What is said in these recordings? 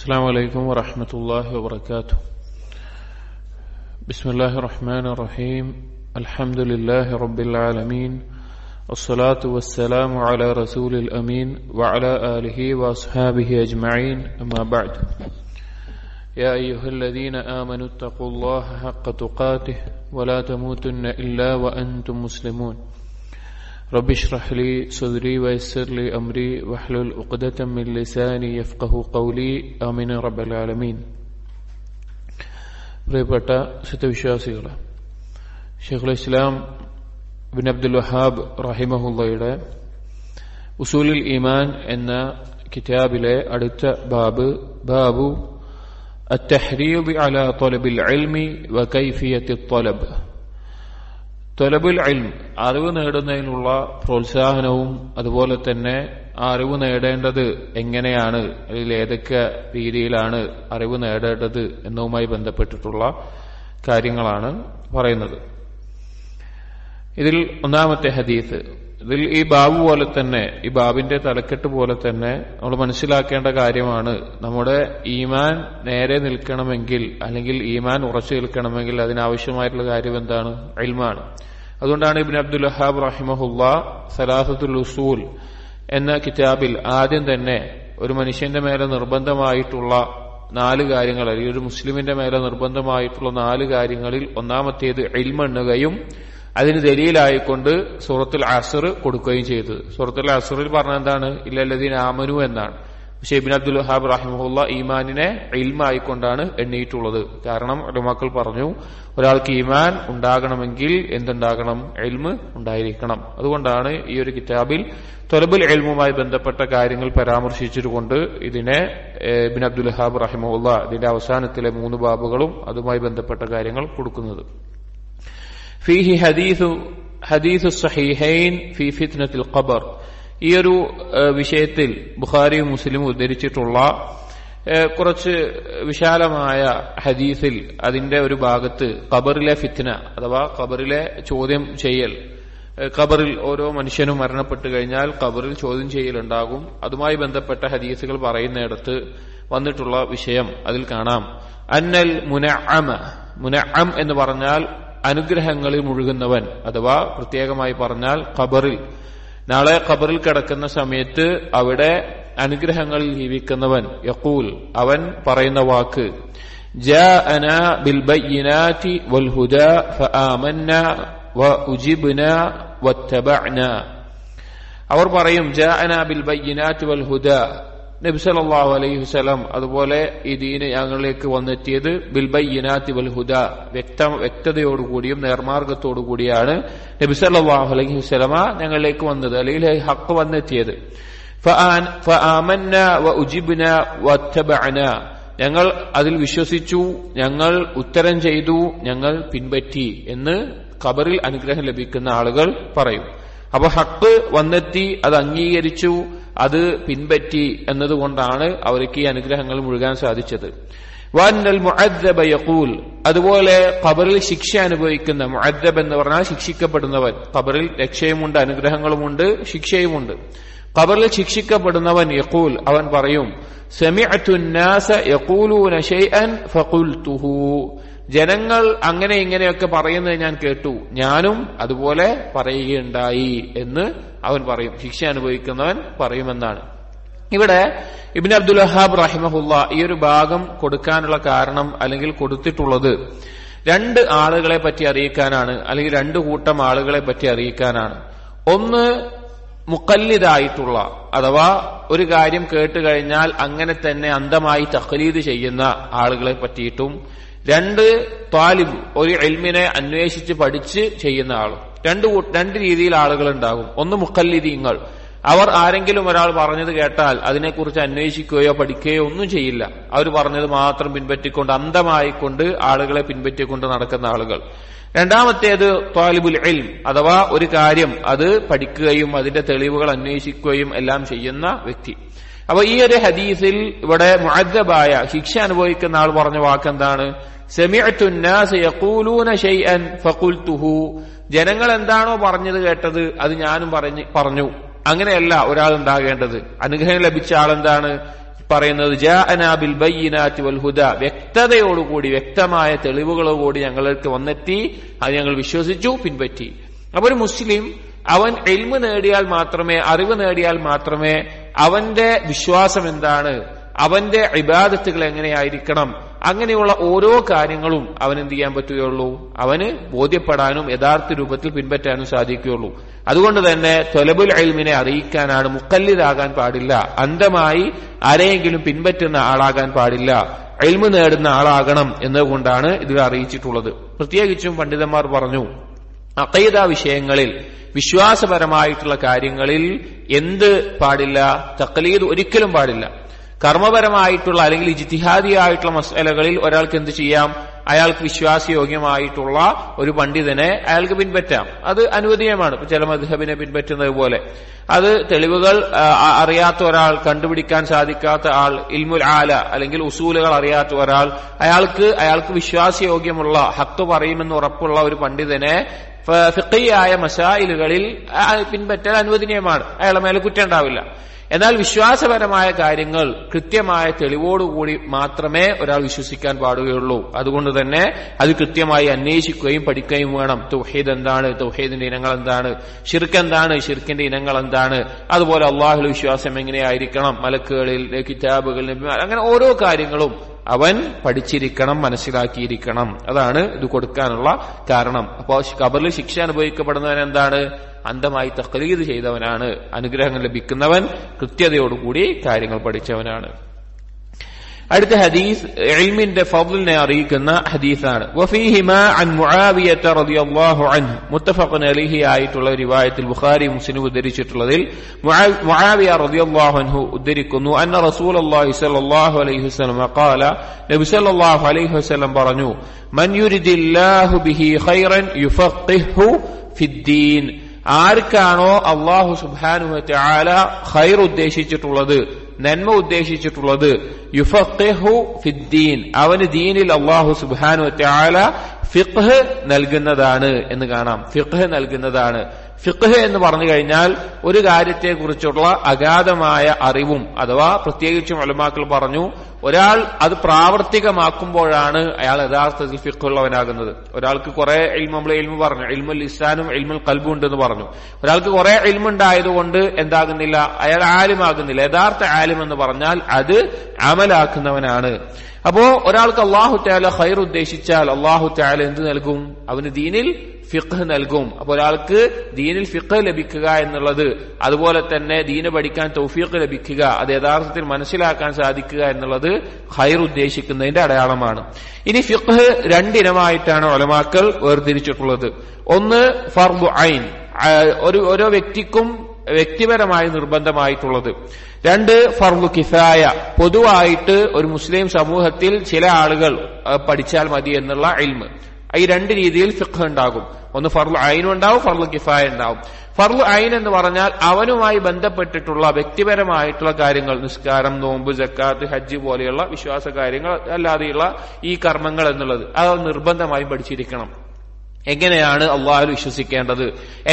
السلام عليكم ورحمة الله وبركاته. بسم الله الرحمن الرحيم. الحمد لله رب العالمين، الصلاة والسلام على رسول الأمين وعلى آله وأصحابه أجمعين، أما بعد. يا أيها الذين آمنوا اتقوا الله حق تقاته ولا تموتن إلا وأنتم مسلمون. رب اشرح لي صدري ويسر لي أمري واحلل عقدة من لساني يفقهوا قولي آمين رب العالمين. പ്രിയപ്പെട്ട സത്യവിശ്വാസികളെ, ശൈഖുൽ ഇസ്ലാം ഇബ്നു അബ്ദുൽ വഹാബ് റഹിമഹുള്ളയുടെ ഉസൂലുൽ ഈമാൻ എന്ന കിതാബിലെ അടുത്ത ബാബു അത്തഹ്രീദ് അലാ ത്വലബിൽ ഇൽമി വകൈഫിയത്തി ത്വലബ്. ത്വലബുൽ ഇൽം, അറിവ് നേടുന്നതിനുള്ള പ്രോത്സാഹനവും അതുപോലെ തന്നെ ആ അറിവ് നേടേണ്ടത് എങ്ങനെയാണ്, അല്ലെങ്കിൽ ഏതൊക്കെ രീതിയിലാണ് അറിവ് നേടേണ്ടത് എന്നതുമായി ബന്ധപ്പെട്ടിട്ടുള്ള കാര്യങ്ങളാണ് പറയുന്നത്. ഇതിൽ ഒന്നാമത്തെ ഹദീസ്, ഇതിൽ ഈ ബാബു പോലെ തന്നെ, ഈ ബാബിന്റെ തലക്കെട്ട് പോലെ തന്നെ നമ്മൾ മനസ്സിലാക്കേണ്ട കാര്യമാണ്, നമ്മുടെ ഈമാൻ നേരെ നിൽക്കണമെങ്കിൽ അല്ലെങ്കിൽ ഈമാൻ ഉറച്ചു നിൽക്കണമെങ്കിൽ അതിനാവശ്യമായിട്ടുള്ള കാര്യം എന്താണ്? ഇൽമാണ്. അതുകൊണ്ടാണ് ഇബ്നു അബ്ദുൽ വഹാബ് റഹിമഹുല്ലാ സലാസത്തുൽ ഉസൂൽ എന്ന കിതാബിൽ ആദ്യം തന്നെ ഒരു മനുഷ്യന്റെ മേലെ നിർബന്ധമായിട്ടുള്ള 4 കാര്യങ്ങൾ, അല്ലെങ്കിൽ ഒരു മുസ്ലിമിന്റെ മേലെ നിർബന്ധമായിട്ടുള്ള 4 കാര്യങ്ങളിൽ ഒന്നാമത്തേത് ഇൽമ് എണ്ണുകയും അതിന് ദലീലായിക്കൊണ്ട് സൂറത്തുൽ അസ്ർ കൊടുക്കുകയും ചെയ്തത്. സൂറത്തുൽ അസ്റിൽ പറഞ്ഞ എന്താണ്? ഇല്ലല്ലദീന ആമനു എന്നാണ്. പക്ഷേ ഇബ്നു അബ്ദുൽ വഹാബ് റഹിമഹുല്ലാ ഈമാനിനെ ഇൽമായിക്കൊണ്ടാണ് എണ്ണിയിട്ടുള്ളത്. കാരണം ഉലമാക്കൾ പറഞ്ഞു, ഒരാൾക്ക് ഈമാൻ ഉണ്ടാകണമെങ്കിൽ എന്തുണ്ടാകണം? ഇൽമ് ഉണ്ടായിരിക്കണം. അതുകൊണ്ടാണ് ഈ ഒരു കിതാബിൽ ത്വലബുൽ ഇൽമുമായി ബന്ധപ്പെട്ട കാര്യങ്ങൾ പരാമർശിച്ചുകൊണ്ട് ഇതിനെ ഇബ്നു അബ്ദുൽ വഹാബ് റഹിമഹുല്ലാ ഇതിന്റെ അവസാനത്തിലെ 3 ബാബുകളും അതുമായി ബന്ധപ്പെട്ട കാര്യങ്ങൾ കൊടുക്കുന്നത്. ഫീഹി ഹദീസു സഹീഹൈൻ ഫീ ഫിത്നത്തിൽ ഖബർ. ഈ ഒരു വിഷയത്തിൽ ബുഖാരിയും മുസ്ലിമും ഉദ്ധരിച്ചിട്ടുള്ള കുറച്ച് വിശാലമായ ഹദീസിൽ അതിന്റെ ഒരു ഭാഗത്ത് ഖബറിലെ ഫിത്ന അഥവാ ഖബറിലെ ചോദ്യം ചെയ്യൽ, ഖബറിൽ ഓരോ മനുഷ്യനും മരണപ്പെട്ടു കഴിഞ്ഞാൽ ഖബറിൽ ചോദ്യം ചെയ്യലുണ്ടാകും, അതുമായി ബന്ധപ്പെട്ട ഹദീസുകൾ പറയുന്നിടത്ത് വന്നിട്ടുള്ള വിഷയം അതിൽ കാണാം. അന്നൽ മുനഅം എന്ന് പറഞ്ഞാൽ അനുഗ്രഹങ്ങളിൽ മുഴുകുന്നവൻ, അഥവാ പ്രത്യേകമായി പറഞ്ഞാൽ നാളെ ഖബറിൽ കിടക്കുന്ന സമയത്ത് അവിടെ അനുഗ്രഹങ്ങളിൽ ജീവിക്കുന്നവൻ, യഖൂൽ, അവൻ പറയുന്ന വാക്ക്, ജാഅനാ ബിൽ ബയ്യിനാതി വൽ ഹുദാ ഫആമന്നാ വഉജിബ്നാ വത്തബഅനാ. അവർ പറയും, ജാഅനാ ബിൽ ബയ്യിനാതി വൽ ഹുദാ, നബി സല്ലല്ലാഹു അലൈഹി വസല്ലം അതുപോലെ ഈ ദീന് ഞങ്ങളിലേക്ക് വന്നെത്തിയത് ബിൽ ബയ്യിനാതി വൽ ഹുദാ, വ്യക്തതയോടുകൂടിയും നേർമാർഗത്തോടുകൂടിയാണ് നബി സല്ലല്ലാഹു അലൈഹി വസല്ലമ ഞങ്ങളിലേക്ക് വന്നത്, അല്ലെങ്കിൽ ഹഖ് വന്നെത്തിയത്. ഫആമന്നാ വഉജിബ്നാ വത്തബഅനാ, ഞങ്ങൾ അതിൽ വിശ്വസിച്ചു, ഞങ്ങൾ ഉത്തരം ചെയ്തു, ഞങ്ങൾ പിൻപറ്റി എന്ന് ഖബറിൽ അനുഗ്രഹം ലഭിക്കുന്ന ആളുകൾ പറയും. അപ്പൊ ഹഖ് വന്നെത്തി, അത് അംഗീകരിച്ചു, അത് പിൻപറ്റി എന്നതുകൊണ്ടാണ് അവർക്ക് ഈ അനുഗ്രഹങ്ങൾ മുഴുകാൻ സാധിച്ചത്. വഅന്നൽ മുഅദ്ദബ യഖൂൽ, അതുപോലെ ഖബറിൽ ശിക്ഷ അനുഭവിക്കുന്ന, മുഅദ്ദബ് എന്ന് പറഞ്ഞാൽ ശിക്ഷിക്കപ്പെടുന്നവൻ, ഖബറിൽ രക്ഷയുമുണ്ട്, അനുഗ്രഹങ്ങളുമുണ്ട്, ശിക്ഷയുമുണ്ട്. ഖബറിൽ ശിക്ഷിക്കപ്പെടുന്നവൻ യഖൂൽ, അവൻ പറയും, സമിഅതു الناس يقولون شيئا فقلته, ജനങ്ങൾ അങ്ങനെ ഇങ്ങനെയൊക്കെ പറയുന്നത് ഞാൻ കേട്ടു, ഞാനും അതുപോലെ പറയുകയുണ്ടായി എന്ന് അവൻ പറയും. ശിക്ഷ അനുഭവിക്കുന്നവൻ പറയുമെന്നാണ്. ഇവിടെ ഇബ്നു അബ്ദുൽ വഹാബ് റഹിമഹുല്ലാ ഈ ഒരു ഭാഗം കൊടുക്കാനുള്ള കാരണം, അല്ലെങ്കിൽ കൊടുത്തിട്ടുള്ളത് 2 ആളുകളെ പറ്റി അറിയിക്കാനാണ്, അല്ലെങ്കിൽ 2 കൂട്ടം ആളുകളെ പറ്റി അറിയിക്കാനാണ്. ഒന്ന് മുഖല്ലിദായിട്ടുള്ള, അഥവാ ഒരു കാര്യം കേട്ട് കഴിഞ്ഞാൽ അങ്ങനെ തന്നെ അന്ധമായി തഖ്ലീദ് ചെയ്യുന്ന ആളുകളെ പറ്റിയിട്ടും, 2 ത്വാലിബ്, ഒരു ഇൽമിനെ അന്വേഷിച്ച് പഠിച്ച് ചെയ്യുന്ന ആളും. 2 രീതിയിൽ ആളുകൾ ഉണ്ടാകും. ഒന്ന് മുഖല്ലിദീങ്ങൾ, അവർ ആരെങ്കിലും ഒരാൾ പറഞ്ഞത് കേട്ടാൽ അതിനെക്കുറിച്ച് അന്വേഷിക്കുകയോ പഠിക്കുകയോ ഒന്നും ചെയ്യില്ല, അവർ പറഞ്ഞത് മാത്രം പിൻപറ്റിക്കൊണ്ട്, അന്ധമായിക്കൊണ്ട് ആളുകളെ പിൻപറ്റിക്കൊണ്ട് നടക്കുന്ന ആളുകൾ. രണ്ടാമത്തേത് ത്വാലിബുൽ ഇൽം, അഥവാ ഒരു കാര്യം അത് പഠിക്കുകയും അതിന്റെ തെളിവുകൾ അന്വേഷിക്കുകയും എല്ലാം ചെയ്യുന്ന വ്യക്തി. അപ്പൊ ഈ ഒരു ഹദീസിൽ ഇവിടെ മുഅദ്ദബായ, ശിക്ഷ അനുഭവിക്കുന്ന ആൾ പറഞ്ഞ വാക്കെന്താണ്? സമിഅതു الناس يقولون شيئا فقلته, ജനങ്ങൾ എന്താണോ പറഞ്ഞത് കേട്ടത് അത് ഞാനും പറഞ്ഞു. അങ്ങനെയല്ല ഒരാൾ ഉണ്ടാകേണ്ടത്. അനുഗ്രഹം ലഭിച്ച ആളെന്താണ്? പറയുന്നത് ജാഅനാ ബിൽ ബയ്യിനാതി വൽ ഹുദാ, വ്യക്തതയോടുകൂടി വ്യക്തമായ തെളിവുകളോടുകൂടി ഞങ്ങൾക്ക് വന്നെത്തി, അത് ഞങ്ങൾ വിശ്വസിച്ചു, പിൻപറ്റി. അപ്പൊ ഒരു മുസ്ലിം അവൻ ഇൽമ് നേടിയാൽ മാത്രമേ, അറിവ് നേടിയാൽ മാത്രമേ അവന്റെ വിശ്വാസം എന്താണ്, അവന്റെ ഇബാദത്തുകൾ എങ്ങനെയായിരിക്കണം, അങ്ങനെയുള്ള ഓരോ കാര്യങ്ങളും അവൻ എന്ത് ചെയ്യാൻ പറ്റുകയുള്ളൂ, അവന് ബോധ്യപ്പെടാനും യഥാർത്ഥ രൂപത്തിൽ പിൻപറ്റാനും സാധിക്കുകയുള്ളൂ. അതുകൊണ്ട് തന്നെ ത്വലബുൽ ഇൽമിനെ അറിയിക്കാനാണ്, മുഖല്ലിദാകാൻ പാടില്ല, അന്ധമായി ആരെയെങ്കിലും പിൻപറ്റുന്ന ആളാകാൻ പാടില്ല, ഇൽമ് നേടുന്ന ആളാകണം എന്നതുകൊണ്ടാണ് ഇത് അറിയിച്ചിട്ടുള്ളത്. പ്രത്യേകിച്ചും പണ്ഡിതന്മാർ പറഞ്ഞു, അഖീദ വിഷയങ്ങളിൽ, വിശ്വാസപരമായിട്ടുള്ള കാര്യങ്ങളിൽ എന്ത് പാടില്ല, തഖ്ലീദ് ഒരിക്കലും പാടില്ല. കർമ്മപരമായിട്ടുള്ള അല്ലെങ്കിൽ ഇജ്തിഹാദിയായിട്ടുള്ള മസ്അലകളിൽ ഒരാൾക്ക് എന്ത് ചെയ്യാം, അയാൾക്ക് വിശ്വാസയോഗ്യമായിട്ടുള്ള ഒരു പണ്ഡിതനെ അയാൾക്ക് പിൻപറ്റാം, അത് അനുവദനീയമാണ്. ചില മദ്ഹബിനെ പിൻപറ്റുന്നത് പോലെ അത് തെളിവുകൾ അറിയാത്ത ഒരാൾ, കണ്ടുപിടിക്കാൻ സാധിക്കാത്ത ആൾ, ഇൽമുൽ ആല അല്ലെങ്കിൽ ഉസൂലുകൾ അറിയാത്ത ഒരാൾ, അയാൾക്ക് വിശ്വാസയോഗ്യമുള്ള ഹഖ് പറയുമെന്ന് ഉറപ്പുള്ള ഒരു പണ്ഡിതനെ ഫിഖഹിയായ മസായിലുകളിൽ പിൻപറ്റാൻ അനുവദനീയമാണ്, അയാളുടെ മേലെ കുറ്റം ഉണ്ടാവില്ല. എന്നാൽ വിശ്വാസപരമായ കാര്യങ്ങൾ കൃത്യമായ തെളിവോടുകൂടി മാത്രമേ ഒരാൾ വിശ്വസിക്കാൻ പാടുകയുള്ളൂ. അതുകൊണ്ട് തന്നെ അത് കൃത്യമായി അന്വേഷിക്കുകയും പഠിക്കുകയും വേണം. തൗഹീദ് എന്താണ്, തൗഹീദിന്റെ ഇനങ്ങൾ എന്താണ്, ശിർക്ക് എന്താണ്, ശിർക്കിന്റെ ഇനങ്ങൾ എന്താണ്, അതുപോലെ അള്ളാഹുൽ വിശ്വാസം എങ്ങനെയായിരിക്കണം, മലക്കുകളിൽ, കിതാബുകളിൽ, അങ്ങനെ ഓരോ കാര്യങ്ങളും അവൻ പഠിച്ചിരിക്കണം, മനസ്സിലാക്കിയിരിക്കണം. അതാണ് ഇത് കൊടുക്കാനുള്ള കാരണം. അപ്പോൾ ഖബറിൽ ശിക്ഷ അനുഭവിക്കപ്പെടുന്നവൻ എന്താണ്, അന്ധമായി തഖ്ലീദ് ചെയ്തവനാണ്. അനുഗ്രഹങ്ങൾ ലഭിക്കുന്നവൻ കൃത്യതയോടുകൂടി കാര്യങ്ങൾ പഠിച്ചവനാണ്. അടുത്ത ഹദീസ് ഇൽമിന്റെ ഫദ്ലിനെ അറിയിക്കുന്ന ഹദീസാണ്. വഫീഹിമാ അൻ മുആവിയത റളിയല്ലാഹു അൻഹു, മുത്തഫഖുൻ അലൈഹി ആയിട്ടുള്ള റിവായത്തിൽ ബുഖാരി മുസ്ലിം ഉദ്ധരിച്ചിട്ടുള്ളതിൽ മുആവിയ റളിയല്ലാഹു അൻഹു ഉദ്ധരിക്കുന്നു, അന്ന റസൂലുള്ളാഹി സ്വല്ലല്ലാഹു അലൈഹി വസല്ലം ഖാല, നബി സ്വല്ലല്ലാഹു അലൈഹി വസല്ലം പറഞ്ഞു, മൻ യുരിദില്ലാഹു ബിഹി ഖൈറൻ യുഫഖിഹു ഫിദ്ദീൻ, ആർക്കാണോ അല്ലാഹു സുബ്ഹാനഹു വ തആല ഖൈർ ഉദ്ദേശിച്ചിട്ടുള്ളത്, നന്മ ഉദ്ദേശിച്ചിട്ടുള്ളത്, യുഫഖിഹു ഫിദ്ദീൻ, അവന് ദീനിൽ അല്ലാഹു സുബ്ഹാനഹു വ തആല ഫിഖ്ഹ് നൽകുന്നതാണ് എന്ന് കാണാം. ഫിഖ്ഹ് നൽകുന്നതാണ്. ഫിഖ്ഹ് എന്ന് പറഞ്ഞു കഴിഞ്ഞാൽ ഒരു കാര്യത്തെക്കുറിച്ചുള്ള അഗാധമായ അറിവും, അഥവാ പ്രത്യേകിച്ചും ഉലമാക്കൾ പറഞ്ഞു, ഒരാൾ അത് പ്രാവർത്തികമാക്കുമ്പോഴാണ് അയാൾ യഥാർത്ഥത്തിൽ ഫിഖ്ഹുള്ളവനാകുന്നത്. ഒരാൾക്ക് കുറെ ഇൽമു പറഞ്ഞു, ഇൽമുൽ ലിസാനും ഇൽമുൽ ഖൽബും ഉണ്ടെന്ന് പറഞ്ഞു. ഒരാൾക്ക് കുറെ ഇൽമുണ്ടായതുകൊണ്ട് എന്താകുന്നില്ല, അയാൾ ആലിമാകുന്നില്ല. യഥാർത്ഥ ആലിം എന്ന് പറഞ്ഞാൽ അത് അമലാക്കുന്നവനാണ്. അപ്പോ ഒരാൾക്ക് അല്ലാഹു തആല ഖൈർ ഉദ്ദേശിച്ചാൽ അല്ലാഹു തആല എന്ത് നൽകും, അവന് ദീനിൽ ഫിഖ്ഹ് നൽകും. അപ്പൊ ഒരാൾക്ക് ദീനിൽ ഫിഖ്ഹ് ലഭിക്കുക എന്നുള്ളത്, അതുപോലെ തന്നെ ദീന് പഠിക്കാൻ തൗഫീഖ് ലഭിക്കുക, അത് യഥാർത്ഥത്തിൽ മനസ്സിലാക്കാൻ സാധിക്കുക എന്നുള്ളത് ഖൈർ ഉദ്ദേശിക്കുന്നതിന്റെ അടയാളമാണ്. ഇനി ഫിഖ്ഹ് രണ്ടിനമായിട്ടാണ് ഉലമാക്കൾ വേർതിരിച്ചിട്ടുള്ളത്. ഒന്ന് ഫർദു ഐൻ, ഓരോ വ്യക്തിക്കും വ്യക്തിപരമായി നിർബന്ധമായിട്ടുള്ളത്. രണ്ട് ഫർദു കിഫായ, പൊതുവായിട്ട് ഒരു മുസ്ലിം സമൂഹത്തിൽ ചില ആളുകൾ പഠിച്ചാൽ മതി എന്നുള്ള ഇൽമ്. ഈ രണ്ട് രീതിയിൽ ഫിഖ്ഹ് ഉണ്ടാകും. ഒന്ന് ഫർളു ഐൻ ഉണ്ടാവും, ഫർളു കിഫായ ഉണ്ടാവും. ഫർളു ഐൻ എന്ന് പറഞ്ഞാൽ അവനുമായി ബന്ധപ്പെട്ടിട്ടുള്ള വ്യക്തിപരമായിട്ടുള്ള കാര്യങ്ങൾ, നിസ്കാരം, നോമ്പ്, സക്കാത്ത്, ഹജ്ജ് പോലെയുള്ള വിശ്വാസ കാര്യങ്ങൾ, അല്ലാതെയുള്ള ഈ കർമ്മങ്ങൾ എന്നുള്ളത് അത് നിർബന്ധമായും പഠിച്ചിരിക്കണം. എങ്ങനെയാണ് അള്ളാഹുവിൽ വിശ്വസിക്കേണ്ടത്,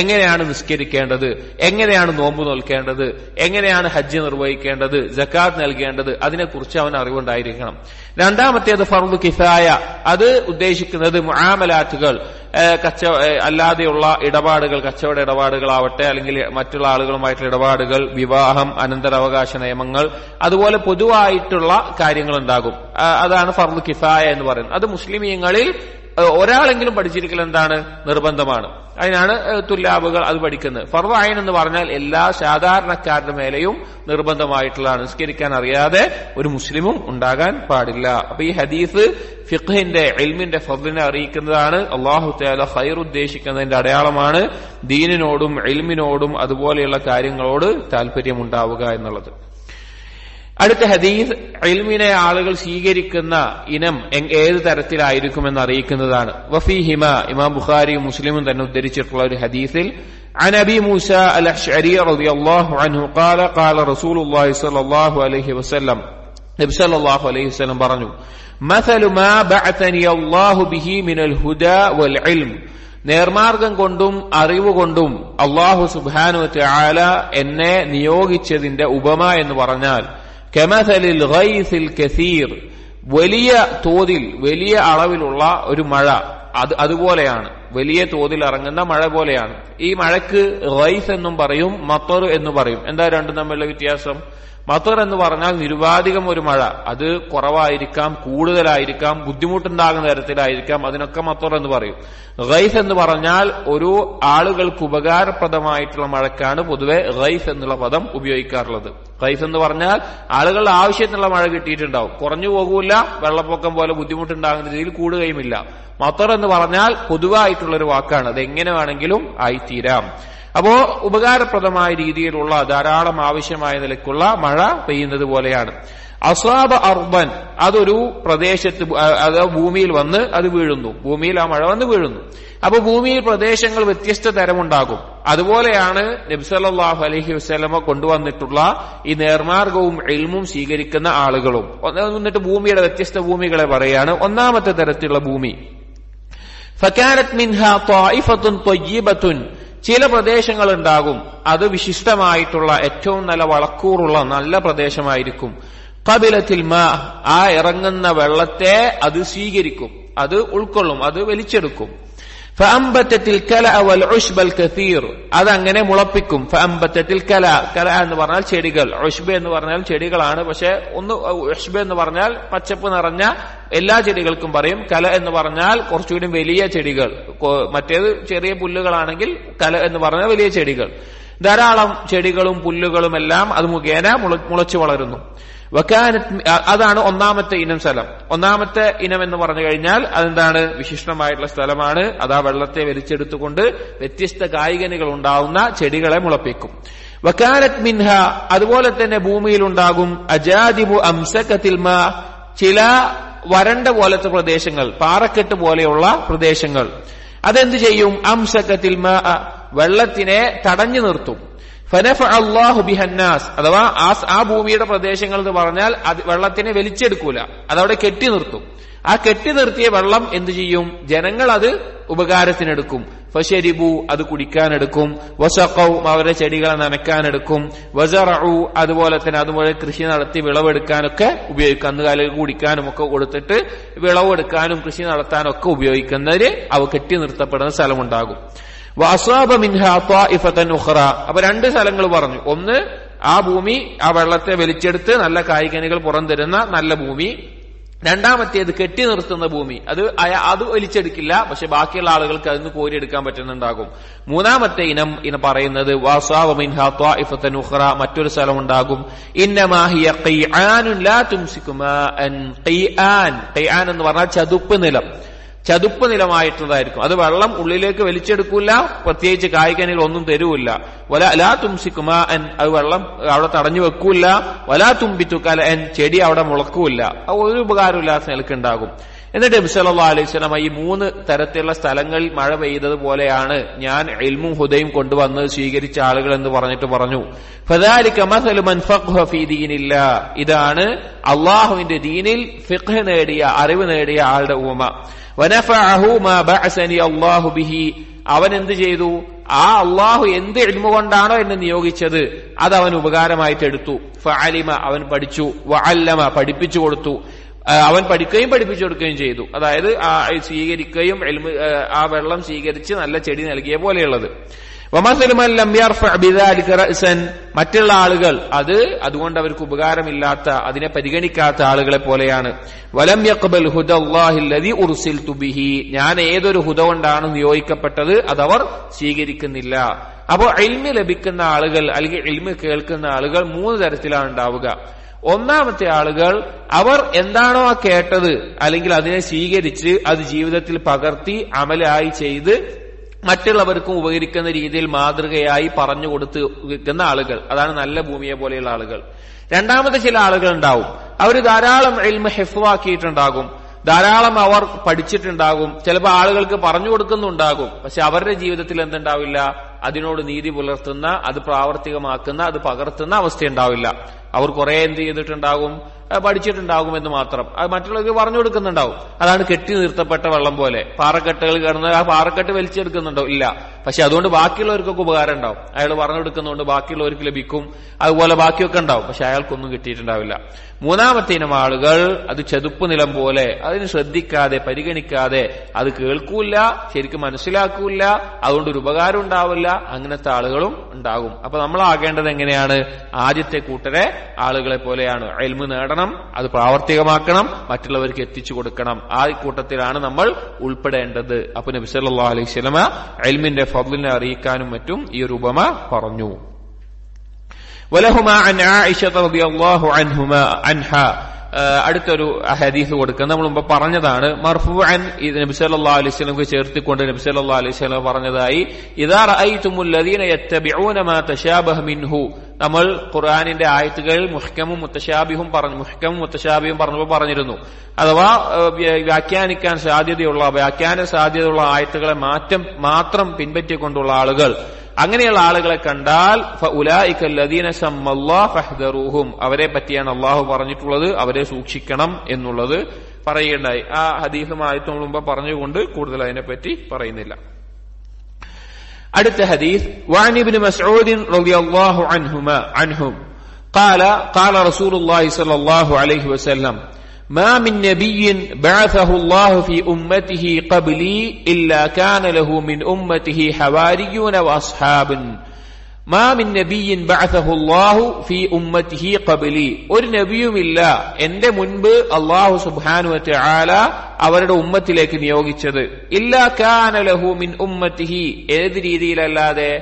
എങ്ങനെയാണ് നിസ്കരിക്കേണ്ടത്, എങ്ങനെയാണ് നോമ്പ് നോൽക്കേണ്ടത്, എങ്ങനെയാണ് ഹജ്ജ് നിർവഹിക്കേണ്ടത്, സക്കാത്ത് നൽകേണ്ടത്, അതിനെക്കുറിച്ച് അവൻ അറിവുണ്ടായിരിക്കണം. രണ്ടാമത്തേത് ഫർളു കിഫായ, അത് ഉദ്ദേശിക്കുന്നത് മുആമലാത്തുകൾ, അല്ലാതെയുള്ള ഇടപാടുകൾ, കച്ചവട ഇടപാടുകളാവട്ടെ, അല്ലെങ്കിൽ മറ്റുള്ള ആളുകളുമായിട്ടുള്ള ഇടപാടുകൾ, വിവാഹം, അനന്തരാവകാശ നിയമങ്ങൾ, അതുപോലെ പൊതുവായിട്ടുള്ള കാര്യങ്ങൾ ഉണ്ടാകും. അതാണ് ഫർളു കിഫായ എന്ന് പറയുന്നത്. അത് മുസ്ലിമീങ്ങളിൽ ഒരാളെങ്കിലും പഠിച്ചിരിക്കൽ എന്താണ്, നിർബന്ധമാണ്. അതിനാണ് തുല്ലാബുകൾ അത് പഠിക്കുന്നത്. ഫർദ് ഐൻ എന്ന് പറഞ്ഞാൽ എല്ലാ സാധാരണക്കാരുടെ മേലെയും നിർബന്ധമായിട്ടുള്ളതാണ്. നിസ്കരിക്കാൻ അറിയാതെ ഒരു മുസ്ലിമും ഉണ്ടാകാൻ പാടില്ല. അപ്പൊ ഈ ഹദീസ് ഫിഖ്ഹിന്റെ ഇൽമിന്റെ ഫദ്ലിനെ അറിയിക്കുന്നതാണ്. അല്ലാഹു തആല ഖൈർ ഉദ്ദേശിക്കുന്നതിന്റെ അടയാളമാണ് ദീനിനോടും ഇൽമിനോടും അതുപോലെയുള്ള കാര്യങ്ങളോട് താല്പര്യമുണ്ടാവുക എന്നുള്ളത്. അടുത്ത ഹദീസ് ഇൽമിനെ ആളുകൾ സ്വീകരിക്കുന്ന ഇനം ഏത് തരത്തിലായിരിക്കുമെന്ന് അറിയിക്കുന്നതാണ്. വഫീഹിമ, ഇമാം ബുഖാരിയും മുസ്ലിമും തന്നെ ഉദ്ധരിച്ചിട്ടുള്ള ഒരു ഹദീസിൽ عن أبي موسى الأشعري رضي الله عنه قال قال رسول الله صلى الله عليه وسلم, നബി സല്ലല്ലാഹു അലൈഹി വസല്ലം പറഞ്ഞു, مثل ما بعثني الله به من الهدى والعلم, നേർമാർഗം കൊണ്ടും അറിവുകൊണ്ടും അല്ലാഹു സുബ്ഹാനഹു വ തആല എന്നെ നിയോഗിച്ചതിന്റെ ഉപമ എന്ന് പറഞ്ഞാൽ, കമസലിൽ ഗൈസിൽ കസീർ, വലിയ തോതിൽ വലിയ അളവിലുള്ള ഒരു മഴ അതുപോലെയാണ്, വലിയ തോതിൽ ഇറങ്ങുന്ന മഴ പോലെയാണ്. ഈ മഴയ്ക്ക് ഗൈസ് എന്നും പറയും, മത്തർ എന്ന് പറയും. എന്താ രണ്ടും തമ്മിലുള്ള വ്യത്യാസം? മത്തർ എന്ന് പറഞ്ഞാൽ നിരുപാധികം ഒരു മഴ, അത് കുറവായിരിക്കാം, കൂടുതലായിരിക്കാം, ബുദ്ധിമുട്ടുണ്ടാകുന്ന തരത്തിലായിരിക്കാം, അതിനൊക്കെ മത്തർ എന്ന് പറയും. ഗൈസ് എന്ന് പറഞ്ഞാൽ ഒരു ആളുകൾക്ക് ഉപകാരപ്രദമായിട്ടുള്ള മഴക്കാണ് പൊതുവെ ഗൈസ് എന്നുള്ള പദം ഉപയോഗിക്കാറുള്ളത്. ഗൈസ് എന്ന് പറഞ്ഞാൽ ആളുകളുടെ ആവശ്യത്തിനുള്ള മഴ കിട്ടിയിട്ടുണ്ടാവും, കുറഞ്ഞു പോകൂല, വെള്ളപ്പൊക്കം പോലെ ബുദ്ധിമുട്ടുണ്ടാകുന്ന രീതിയിൽ കൂടുകയുമില്ല. മത്തർ എന്ന് പറഞ്ഞാൽ പൊതുവായിട്ടുള്ളൊരു വാക്കാണ്, അത് എങ്ങനെ വേണമെങ്കിലും ആയിത്തീരാം. അപ്പോ ഉപകാരപ്രദമായ രീതിയിലുള്ള ധാരാളം ആവശ്യമായ നിലയ്ക്കുള്ള മഴ പെയ്യുന്നത് പോലെയാണ്. അസാബ അർബൻ, അതൊരു പ്രദേശത്ത്, അത് ഭൂമിയിൽ വന്ന് അത് വീഴുന്നു, ഭൂമിയിൽ ആ മഴ വന്ന് വീഴുന്നു. അപ്പൊ ഭൂമിയിൽ പ്രദേശങ്ങൾ വ്യത്യസ്ത തരമുണ്ടാകും. അതുപോലെയാണ് നബി സല്ലല്ലാഹു അലൈഹി വസല്ലമ കൊണ്ടുവന്നിട്ടുള്ള ഈ നേർമാർഗവും ഇൽമും സ്വീകരിക്കുന്ന ആളുകളും. എന്നിട്ട് ഭൂമിയുടെ വ്യത്യസ്ത ഭൂമികളെ പറയാണ്. ഒന്നാമത്തെ തരത്തിലുള്ള ഭൂമി, ഫകാനത് മിൻഹാ ത്വായിഫത്തുൻ ത്വയ്യിബത്തുൻ, ചില പ്രദേശങ്ങൾ ഉണ്ടാകും, അത് വിശിഷ്ടമായിട്ടുള്ള ഏറ്റവും നല്ല വളക്കൂറുള്ള നല്ല പ്രദേശമായിരിക്കും. ഖബിലത്തിൽ മാ, ആ ഇറങ്ങുന്ന വെള്ളത്തെ അത് സ്വീകരിക്കും, അത് ഉൾക്കൊള്ളും, അത് വലിച്ചെടുക്കും. ഫഅംബതത്തിൽ കലഅ വൽ ഉശ്ബൽ കസീർ, അതങ്ങനെ മുളപ്പിക്കും. ഫഅംബതത്തിൽ കല എന്ന് പറഞ്ഞാൽ ചെടികൾ, ഉശ്ബ എന്ന് പറഞ്ഞാൽ ചെടികളാണ്, പക്ഷെ ഉശ്ബ എന്ന് പറഞ്ഞാൽ പച്ചപ്പ് നിറഞ്ഞ എല്ലാ ചെടികൾക്കും പറയും. കല എന്ന് പറഞ്ഞാൽ കുറച്ചുകൂടി വലിയ ചെടികൾ, മറ്റേത് ചെറിയ പുല്ലുകളാണെങ്കിൽ കല എന്ന് പറഞ്ഞാൽ വലിയ ചെടികൾ. ധാരാളം ചെടികളും പുല്ലുകളും എല്ലാം അത് മുഖേന മുളച്ചു വളരുന്നു. അതാണ് ഒന്നാമത്തെ ഇനം സ്ഥലം. ഒന്നാമത്തെ ഇനം എന്ന് പറഞ്ഞു കഴിഞ്ഞാൽ അതെന്താണ്? വിശിഷ്ടമായിട്ടുള്ള സ്ഥലമാണ്. അതാ വെള്ളത്തെ വലിച്ചെടുത്തുകൊണ്ട് വ്യത്യസ്ത കായ്കനികൾ ഉണ്ടാവുന്ന ചെടികളെ മുളപ്പിക്കും. വകാനത് മിൻഹ, അതുപോലെ തന്നെ ഭൂമിയിലുണ്ടാകും അജാദിബു അംസകത്തിൽ മാ, ചില വരണ്ട പോലത്തെ പ്രദേശങ്ങൾ, പാറക്കെട്ട് പോലെയുള്ള പ്രദേശങ്ങൾ. അതെന്ത് ചെയ്യും? അംസകത്തിൽ മാ, വെള്ളത്തിനെ തടഞ്ഞു നിർത്തും. ഫനഫഅ അല്ലാഹു ബിഹന്നാസ്, അഥവാ ആ ഭൂമിയുടെ പ്രദേശങ്ങൾ എന്ന് പറഞ്ഞാൽ അത് വെള്ളത്തിനെ വലിച്ചെടുക്കൂല, അതവിടെ കെട്ടി നിർത്തും. ആ കെട്ടി നിർത്തിയ വെള്ളം എന്തു ചെയ്യും? ജനങ്ങൾ അത് ഉപകാരത്തിനെടുക്കും. ഫശരിബു, അത് കുടിക്കാനെടുക്കും. വസഖൗ, അവരുടെ ചെടികളെ നനയ്ക്കാനെടുക്കും. വസറഉ, അതുപോലെ തന്നെ അതുപോലെ കൃഷി നടത്തി വിളവെടുക്കാനൊക്കെ ഉപയോഗിക്കും. കന്നുകാലികൾക്ക് കുടിക്കാനും ഒക്കെ കൊടുത്തിട്ട് വിളവെടുക്കാനും കൃഷി നടത്താനും ഒക്കെ ഉപയോഗിക്കുന്നതിന് അവ കെട്ടി നിർത്തപ്പെടുന്ന സ്ഥലമുണ്ടാകും. വഅസാബ മിൻഹാ ത്വായിഫതൻ ഉഖറ, അപ്പൊ രണ്ട് സ്ഥലങ്ങൾ പറഞ്ഞു. ഒന്ന്, ആ ഭൂമി ആ വെള്ളത്തെ വലിച്ചെടുത്ത് നല്ല കായ്കനികൾ പുറംതരുന്ന നല്ല ഭൂമി. രണ്ടാമത്തേത് കെട്ടി നിർത്തുന്ന ഭൂമി, അത് വലിച്ചെടുക്കില്ല, പക്ഷെ ബാക്കിയുള്ള ആളുകൾക്ക് അതിന് കോരിയെടുക്കാൻ പറ്റുന്നുണ്ടാകും. മൂന്നാമത്തെ ഇനം പറയുന്നത് വഅസാബ മിൻഹാ ത്വായിഫതൻ ഉഖറ, മറ്റൊരു സ്ഥലം ഉണ്ടാകും. ഇന്നമാ ഹിയ ഖിആനുൻ ലാ തുംസികു മാഅൻ. ഖിആൻ എന്ന് പറഞ്ഞാൽ ചതുപ്പ് നിലമായിട്ടുള്ളതായിരിക്കും. അത് വെള്ളം ഉള്ളിലേക്ക് വലിച്ചെടുക്കൂല, പ്രത്യേകിച്ച് കായ്കനികൾ ഒന്നും തരൂല്ല. വലാ തുംസികു മാഅൻ, അത് വെള്ളം അവിടെ തടഞ്ഞു വെക്കൂല. വലാ തുംബിതു കലഅൻ, ചെടി അവിടെ മുളക്കൂല. അത് ഒരു ഉപകാരമില്ലാത്ത നിലക്കുണ്ടാകും. എന്നിട്ട് നബി സല്ലല്ലാഹു അലൈഹി വസല്ലം ഈ മൂന്ന് തരത്തിലുള്ള സ്ഥലങ്ങളിൽ മഴ പെയ്തത് പോലെയാണ് ഞാൻ ഇൽമും ഹുദയും കൊണ്ടുവന്ന് സ്വീകരിച്ച ആളുകൾ എന്ന് പറഞ്ഞിട്ട് പറഞ്ഞു. ഫദാലിക മസലു മൻ ഫഖഹ ഫീ ദീനില്ലാ, ഇതാണ് അല്ലാഹുവിന്റെ ദീനിൽ ഫിഖ് നേടിയ, അറിവ് നേടിയ ആളുടെ ഉപമ. വനഫഅഹു മാ ബഅസനി അല്ലാഹു ബിഹി, അവൻ എന്ത് ചെയ്തു? ആ അള്ളാഹു എന്ത് ഇൽമു കൊണ്ടാണോ എന്നെ നിയോഗിച്ചത് അത് അവൻ ഉപകാരമായിട്ട് എടുത്തു. ഫഅലിമ, അവൻ പഠിച്ചു. വഅല്ലമ, പഠിപ്പിച്ചു കൊടുത്തു. അവൻ പഠിക്കുകയും പഠിപ്പിച്ചു കൊടുക്കുകയും ചെയ്തു. അതായത് സ്വീകരിക്കുകയും ആ വെള്ളം സ്വീകരിച്ച് നല്ല ചെടി നൽകിയ പോലെയുള്ളത്. മറ്റുള്ള ആളുകൾ അതുകൊണ്ട് അവർക്ക് ഉപകാരമില്ലാത്ത, അതിനെ പരിഗണിക്കാത്ത ആളുകളെ പോലെയാണ്. വലം യഖ്ബൽ ഹുദല്ലാഹി അല്ലദീ ഉർസിൽതു ബിഹി, ഞാൻ ഏതൊരു ഹുദ കൊണ്ടാണ് നിയോഗിക്കപ്പെട്ടത് അതവർ സ്വീകരിക്കുന്നില്ല. അപ്പോ ഇൽമ് ലഭിക്കുന്ന ആളുകൾ അല്ലെങ്കിൽ ഇൽമ് കേൾക്കുന്ന ആളുകൾ മൂന്ന് തരത്തിലാണ് ഉണ്ടാവുക. ഒന്നാമത്തെ ആളുകൾ, അവർ എന്താണോ കേട്ടത് അല്ലെങ്കിൽ അതിനെ സ്വീകരിച്ച് അത് ജീവിതത്തിൽ പകർത്തി അമലായി ചെയ്ത് മറ്റുള്ളവർക്കും ഉപകരിക്കുന്ന രീതിയിൽ മാതൃകയായി പറഞ്ഞു കൊടുക്കുന്ന ആളുകൾ, അതാണ് നല്ല ഭൂമിയെ പോലെയുള്ള ആളുകൾ. രണ്ടാമത്തെ ചില ആളുകൾ ഉണ്ടാവും, അവർ ധാരാളം ഇൽമ് ഹിഫ്ളാക്കിയിട്ടുണ്ടാകും, ധാരാളം അവർ പഠിച്ചിട്ടുണ്ടാകും, ചിലപ്പോൾ ആളുകൾക്ക് പറഞ്ഞു കൊടുക്കുന്നുണ്ടാകും, പക്ഷെ അവരുടെ ജീവിതത്തിൽ എന്തുണ്ടാവില്ല? അതിനോട് നീതി പുലർത്തുന്ന, അത് പ്രാവർത്തികമാക്കുന്ന, അത് പകർത്തുന്ന അവസ്ഥയുണ്ടാവില്ല. അവർ കുറെ എന്ത് ചെയ്തിട്ടുണ്ടാകും? പഠിച്ചിട്ടുണ്ടാകും എന്ന് മാത്രം, അത് മറ്റുള്ളവർക്ക് പറഞ്ഞു കൊടുക്കുന്നുണ്ടാവും. അതാണ് കെട്ടി നിർത്തപ്പെട്ട വെള്ളം പോലെ. പാറക്കെട്ടുകൾ കിടന്ന് ആ പാറക്കെട്ട് വലിച്ചെടുക്കുന്നുണ്ടോ? ഇല്ല. പക്ഷെ അതുകൊണ്ട് ബാക്കിയുള്ളവർക്കൊക്കെ ഉപകാരം ഉണ്ടാവും. അയാൾ പറഞ്ഞു കൊടുക്കുന്നതുകൊണ്ട് ബാക്കിയുള്ളവർക്ക് ലഭിക്കും, അതുപോലെ ബാക്കിയൊക്കെ ഉണ്ടാവും, പക്ഷെ അയാൾക്കൊന്നും കിട്ടിയിട്ടുണ്ടാവില്ല. മൂന്നാമത്തെ ഇനം ആളുകൾ അത് ചെതുപ്പ് നിലം പോലെ അതിന് ശ്രദ്ധിക്കാതെ പരിഗണിക്കാതെ അത് കേൾക്കൂല, ശരിക്കും മനസ്സിലാക്കൂല, അതുകൊണ്ട് ഒരു ഉപകാരം ഉണ്ടാവില്ല. അങ്ങനത്തെ ആളുകളും ഉണ്ടാകും. അപ്പൊ നമ്മളാകേണ്ടത് എങ്ങനെയാണ്? ആദ്യത്തെ കൂട്ടരെ ആളുകളെ പോലെയാണ്. ഇൽമ് നേടണം, അത് പ്രാവർത്തികമാക്കണം, മറ്റുള്ളവർക്ക് എത്തിച്ചു കൊടുക്കണം. ആ കൂട്ടത്തിലാണ് നമ്മൾ ഉൾപ്പെടേണ്ടത്. അപ്പൊ നബി സല്ലല്ലാഹു അലൈഹി വസല്ലമ ഇൽമിന്റെ ഫദ്ലിനെ അറിയിക്കാനും മറ്റും ഈ ഒരു ഉപമ പറഞ്ഞു. വലഹുമാ അൻ ആയിഷ റളിയല്ലാഹു അൻഹാ അടുത്തൊരു ഹദീസ് കൊടുക്കുന്നത് നമ്മൾ മുമ്പ് പറഞ്ഞതാണ്. മർഫൂഅൻ നബി സല്ലല്ലാഹു അലൈഹി വസല്ലമക്ക് ചേർത്തിക്കൊണ്ട് നബി സല്ലല്ലാഹു അലൈഹി വസല്ലം പറഞ്ഞതായി, ഇദാ റഅയ്തുമുൽ ലദീന യത്തബിഊന മാ തശാബഹ മിൻഹു. നമ്മൾ ഖുർആനിന്റെ ആയത്തുകൾ മുഹ്കമും മുത്തശാബിഹും പറഞ്ഞപ്പോൾ പറഞ്ഞിരുന്നു. അഥവാ വ്യാഖ്യാന സാധ്യതയുള്ള ആയത്തുകളെ മാത്രം പിൻപറ്റിക്കൊണ്ടുള്ള ആളുകൾ, അങ്ങനെയുള്ള ആളുകളെ കണ്ടാൽ ഫഉലൈക അല്ലദീന സമ്മല്ലാഹു ഫഹ്ദറൂഹും, അവരെ പറ്റിയാണ് അള്ളാഹു പറഞ്ഞിട്ടുള്ളത്, അവരെ സൂക്ഷിക്കണം എന്നുള്ളത് പറയുകയുണ്ടായി. ആ ഹദീസുമായി മുമ്പ് പറഞ്ഞുകൊണ്ട് കൂടുതൽ അതിനെപ്പറ്റി പറയുന്നില്ല. അടുത്ത ഹദീസ് വഅൻ ഇബ്നു മസ്ഊദ് റളിയല്ലാഹു അൻഹു قال رسول الله صلى الله عليه وسلم ما من نبي بعثه الله في أمته قبلي إلا كان له من أمته حواريون وأصحاب. ما من نبي بعثه الله في أمته قبلي. ഒരു നബിയുമില്ല എന്റെ മുൻപ് അല്ലാഹു സുബ്ഹാനഹു വ തആല അവരുടെ ഉമ്മത്തിലേക്ക് നിയോഗിച്ചത്. ഇല്ലാ കാന ലഹു മിൻ ഉമ്മത്തിഹി, ഏത് രീതിയിലല്ലാതെ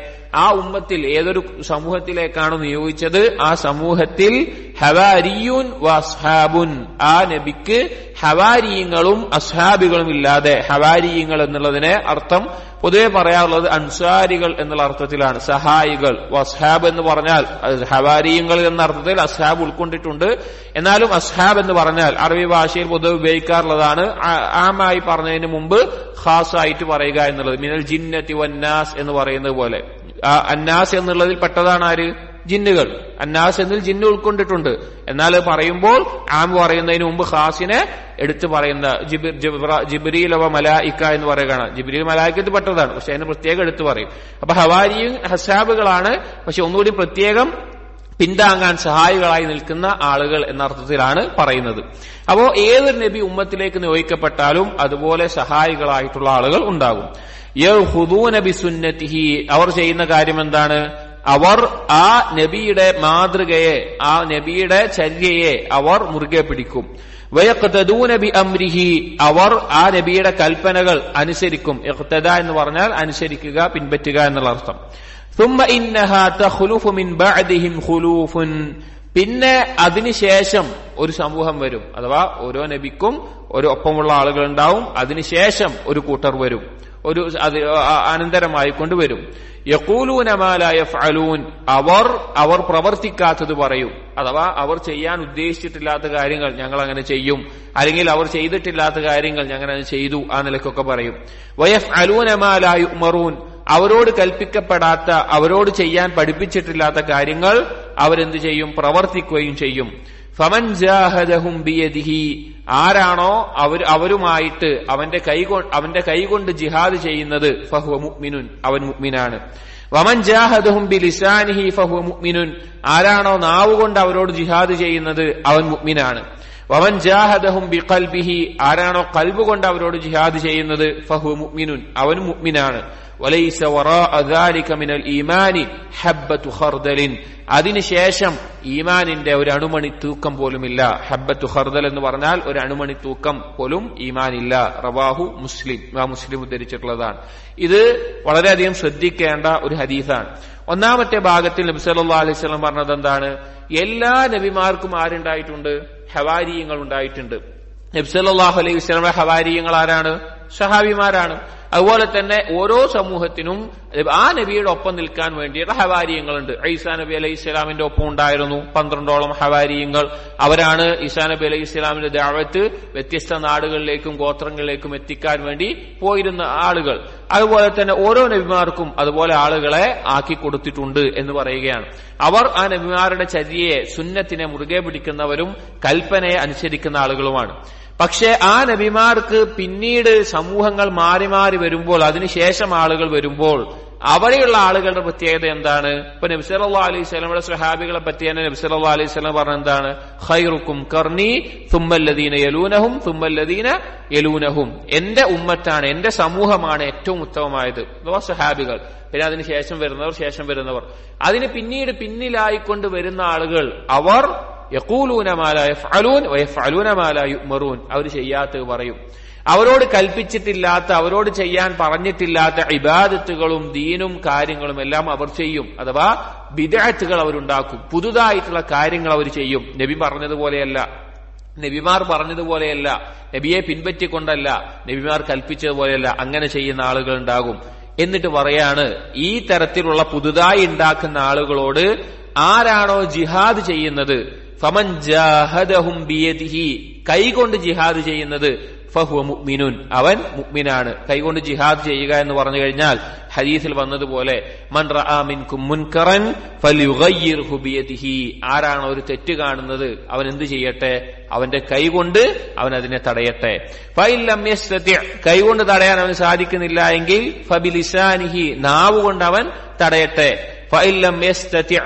ആ ഉമ്മത്തിൽ ഏതൊരു സമൂഹത്തിലേക്കാണ് നിയോഗിച്ചത്, ആ സമൂഹത്തിൽ ഹവാരിയൂൻ വഅസ്ഹാബുൻ, ആ നബിക്ക് ഹവാരിയങ്ങളും അസ്ഹാബികളും ഇല്ലാതെ. ഹവാരിയങ്ങൾ എന്നുള്ളതിനെ അർത്ഥം പൊതുവെ പറയാറുള്ളത് അൻസാരികൾ എന്നുള്ള അർത്ഥത്തിലാണ്, സഹായികൾ. വസ്ഹാബ് എന്ന് പറഞ്ഞാൽ ഹവാരിയങ്ങൾ എന്ന അർത്ഥത്തിൽ അസ്ഹാബ് ഉൾക്കൊണ്ടിട്ടുണ്ട്. എന്നാലും അസ്ഹാബ് എന്ന് പറഞ്ഞാൽ അറബി ഭാഷയിൽ പൊതുവെ ഉപയോഗിക്കാറുള്ളതാണ്. ആമായി പറഞ്ഞതിന് മുമ്പ് ഖാസായിട്ട് പറയുക എന്നുള്ളത്. മിനൽ ജിന്നത്തി വന്നാസ് എന്ന് പറയുന്നത് പോലെ. അന്നാസ് എന്നുള്ളതിൽ പെട്ടതാണ് ആര്? ജിന്നുകൾ. അന്നാസ് എന്നിൽ ജിന്ന് ഉൾക്കൊണ്ടിട്ടുണ്ട്. എന്നാൽ പറയുമ്പോൾ ആം പറയുന്നതിന് മുമ്പ് ഖാസിനെ എടുത്തു പറയുന്ന ജിബ്രീൽ വ മലായിക്ക എന്ന് പറയുകയാണ്. ജിബ്രീൽ മലായിക്കത്ത് പെട്ടതാണ്, പക്ഷെ അതിന് പ്രത്യേകം എടുത്തു പറയും. അപ്പൊ ഹവാരിയും ഹസാബുകളാണ്, പക്ഷെ ഒന്നുകൂടി പ്രത്യേകം പിന്താങ്ങാൻ സഹായികളായി നിൽക്കുന്ന ആളുകൾ എന്ന അർത്ഥത്തിലാണ് പറയുന്നത്. അപ്പോ ഏതൊരു നബി ഉമ്മത്തിലേക്ക് നിയോഗിക്കപ്പെട്ടാലും അതുപോലെ സഹായികളായിട്ടുള്ള ആളുകൾ ഉണ്ടാകും. യഖുദൂന ബിസുന്നതിഹി, അവർ ചെയ്യുന്ന കാര്യം എന്താണ്? അവർ ആ നബിയുടെ മാതൃകയെ, ആ നബിയുടെ ചര്യയെ അവർ മുറുകെ പിടിക്കും. വയഖ്തദൂന ബിഅംരിഹി, അവർ ആ നബിയുടെ കൽപ്പനകൾ അനുസരിക്കും. ഇഖ്തദ എന്ന് പറഞ്ഞാൽ അനുസരിക്കുക, പിൻപറ്റുക എന്നുള്ള അർത്ഥം. ثم إنها تخلف من بعدهم خلوف, പിന്നെ അതിനുശേഷം ഒരു സമൂഹം വരും. അഥവാ ഓരോ നബിക്കും ഒരു ഒപ്പമുള്ള ആളുകൾ ഉണ്ടാവും. അതിനുശേഷം ഒരു കൂട്ടർ വരും, ഒരു അനന്തരമായി കൊണ്ടുവരും. യഖൂലൂന മാ ലാ യഫ്അലൂൻ, അവർ പ്രവർത്തിക്കാത്തത് പറയും. അഥവാ അവർ ചെയ്യാൻ ഉദ്ദേശിച്ചിട്ടില്ലാത്ത കാര്യങ്ങൾ ഞങ്ങൾ അങ്ങനെ ചെയ്യും, അല്ലെങ്കിൽ അവർ ചെയ്തിട്ടില്ലാത്ത കാര്യങ്ങൾ ഞങ്ങൾ അങ്ങനെ ചെയ്തു, ആ നിലക്കൊക്കെ പറയും. വയഫ്അലൂന മാ ലാ യുഅ്മറൂൻ, അവരോട് കൽപ്പിക്കപ്പെടാത്ത, അവരോട് ചെയ്യാൻ പഠിപ്പിച്ചിട്ടില്ലാത്ത കാര്യങ്ങൾ അവരെന്ത് ചെയ്യും? പ്രവർത്തിക്കുകയും ചെയ്യും. ഫമൻ ജാഹദഹും ബിയദിഹി, ആരാണോ അവരുമായിട്ട് അവന്റെ കൈകൊണ്ട് ജിഹാദ് ചെയ്യുന്നത്, ഫഹുവ മുഅ്മിനുൻ, അവൻ മുഅ്മിനാണ്. വമൻ ജാഹദഹും ബിലിസാനിഹി ഫഹുവ മുഅ്മിനുൻ, ആരാണോ നാവുകൊണ്ട് അവരോട് ജിഹാദ് ചെയ്യുന്നത് അവൻ മുഅ്മിനാണ്. വമൻ ജാഹദഹും ബിഖൽബിഹി, ആരാണോ ഖൽബ് കൊണ്ട് അവരോട് ജിഹാദ് ചെയ്യുന്നത്, ഫഹുവ മുഅ്മിനുൻ, അവൻ മുഅ്മിനാണ്. വലൈസ വറാഅ ദാലിക മിനൽ ഈമാനി ഹബ്ബത്തു ഖർദലിൻ, അതിനുശേഷം ഈമാനിന്റെ ഒരു അണുമണി തൂക്കം പോലുമില്ല. ഹബ്ബത്തു ഖർദൽ എന്ന് പറഞ്ഞാൽ ഒരു അണുമണി തൂക്കം പോലും ഈമാനില്ല. റവാഹു മുസ്ലിം, മുസ്ലിം ഉദ്ധരിച്ചിട്ടുള്ളതാണ്. ഇത് വളരെയധികം ശ്രദ്ധിക്കേണ്ട ഒരു ഹദീസാണ്. ഒന്നാമത്തെ ഭാഗത്തിൽ നബി സല്ലല്ലാഹു അലൈഹി വസല്ലം പറഞ്ഞത് എന്താണ്? എല്ലാ നബിമാർക്കും ആരുണ്ടായിട്ടുണ്ട്? ഹവാരിയങ്ങൾ ഉണ്ടായിട്ടുണ്ട്. നബി സല്ലല്ലാഹു അലൈഹി വസല്ലം ഹവാരിയങ്ങൾ ആരാണ്? സഹാബിമാരാണ്. അതുപോലെ തന്നെ ഓരോ സമൂഹത്തിനും ആ നബിയുടെ ഒപ്പം നിൽക്കാൻ വേണ്ടിയുള്ള ഹവാരിയങ്ങളുണ്ട്. ഈസാ നബി അലൈഹി സ്വലാമിന്റെ ഒപ്പം ഉണ്ടായിരുന്നു 12ഓളം ഹവാരിയങ്ങൾ. അവരാണ് ഈസാ നബി അലൈഹി സ്വലാമിന്റെ ദഅവത്ത് വ്യത്യസ്ത നാടുകളിലേക്കും ഗോത്രങ്ങളിലേക്കും എത്തിക്കാൻ വേണ്ടി പോയിരുന്ന ആളുകൾ. അതുപോലെ തന്നെ ഓരോ നബിമാർക്കും അതുപോലെ ആളുകളെ ആക്കി കൊടുത്തിട്ടുണ്ട് എന്ന് പറയുകയാണ്. അവർ ആ നബിമാരുടെ ചര്യയെ, സുന്നത്തിനെ മുറുകെ പിടിക്കുന്നവരും കൽപ്പനയെ അനുസരിക്കുന്ന ആളുകളുമാണ്. പക്ഷെ ആ നബിമാർക്ക് പിന്നീട് സമൂഹങ്ങൾ മാറി മാറി വരുമ്പോൾ, അതിനുശേഷം ആളുകൾ വരുമ്പോൾ, അവിടെയുള്ള ആളുകളുടെ പ്രത്യേകത എന്താണ്? ഇപ്പൊ നബി സല്ലല്ലാഹു അലൈഹി വസല്ലമയുടെ സ്വഹാബികളെ പറ്റി തന്നെ നബി സല്ലല്ലാഹു അലൈഹി വസല്ലം പറഞ്ഞ എന്താണ്? ഖൈറുക്കും ഖർനി സുമ്മല്ലദീന യലൂനഹും സുമ്മല്ലദീന യലൂനഹും. എന്റെ ഉമ്മത്താണ്, എന്റെ സമൂഹമാണ് ഏറ്റവും ഉത്തമമായത്, അഥവാ സ്വഹാബികൾ. പിന്നെ അതിന് ശേഷം വരുന്നവർ അതിന് പിന്നിലായിക്കൊണ്ട് വരുന്ന ആളുകൾ, അവർ യഖൂലൂന മാ ലാ യഫ്അലൂൻ വയഫ്അലൂന മാ ലാ യുഅ്മറൂൻ. അവർ ചെയ്യാത്തത് പറയും. അവരോട് കൽപ്പിച്ചിട്ടില്ലാത്ത, അവരോട് ചെയ്യാൻ പറഞ്ഞിട്ടില്ലാത്ത ഇബാദത്തുകളും ദീനും കാര്യങ്ങളും എല്ലാം അവർ ചെയ്യും. അഥവാ ബിദ്അത്തുകൾ അവരുണ്ടാക്കും, പുതുതായിട്ടുള്ള കാര്യങ്ങൾ അവർ ചെയ്യും. നബിമാർ പറഞ്ഞതുപോലെയല്ല, നബിയെ പിൻപറ്റിക്കൊണ്ടല്ല, നബിമാർ കൽപ്പിച്ചതുപോലെയല്ല, അങ്ങനെ ചെയ്യുന്ന ആളുകൾ ഉണ്ടാകും. എന്നിട്ട് പറയാണ്, ഈ തരത്തിലുള്ള പുതുതായി ഉണ്ടാക്കുന്ന ആളുകളോട് ആരാണോ ജിഹാദ് ചെയ്യുന്നത്, ഫമൻ ജാഹദഹും ബിയദിഹി, കൈകൊണ്ട് ജിഹാദ് ചെയ്യുന്നത്, ഫഹുവ മുഅ്മിനുൻ, അവൻ മുഅ്മിനാണ്. കൈകൊണ്ട് ജിഹാദ് ചെയ്യുക എന്ന് പറഞ്ഞു കഴിഞ്ഞാൽ ഹദീസിൽ വന്നതുപോലെ മൻ റആ മിൻകും മുൻകറൻ ഫൽയുഗയ്യിർഹു ബിയദിഹി, ആരാണോ ഒരു തെറ്റ് കാണുന്നത് അവൻ എന്ത് ചെയ്യട്ടെ? അവന്റെ കൈകൊണ്ട് അവൻ അതിനെ തടയട്ടെ. ഫഇൻ ലം യസ്തതി, കൈകൊണ്ട് തടയാൻ അവന് സാധിക്കുന്നില്ല എങ്കിൽ ഫബിലിസാനിഹി, നാവ് കൊണ്ട് അവൻ തടയട്ടെ. ഫഇൻ ലം യസ്തതി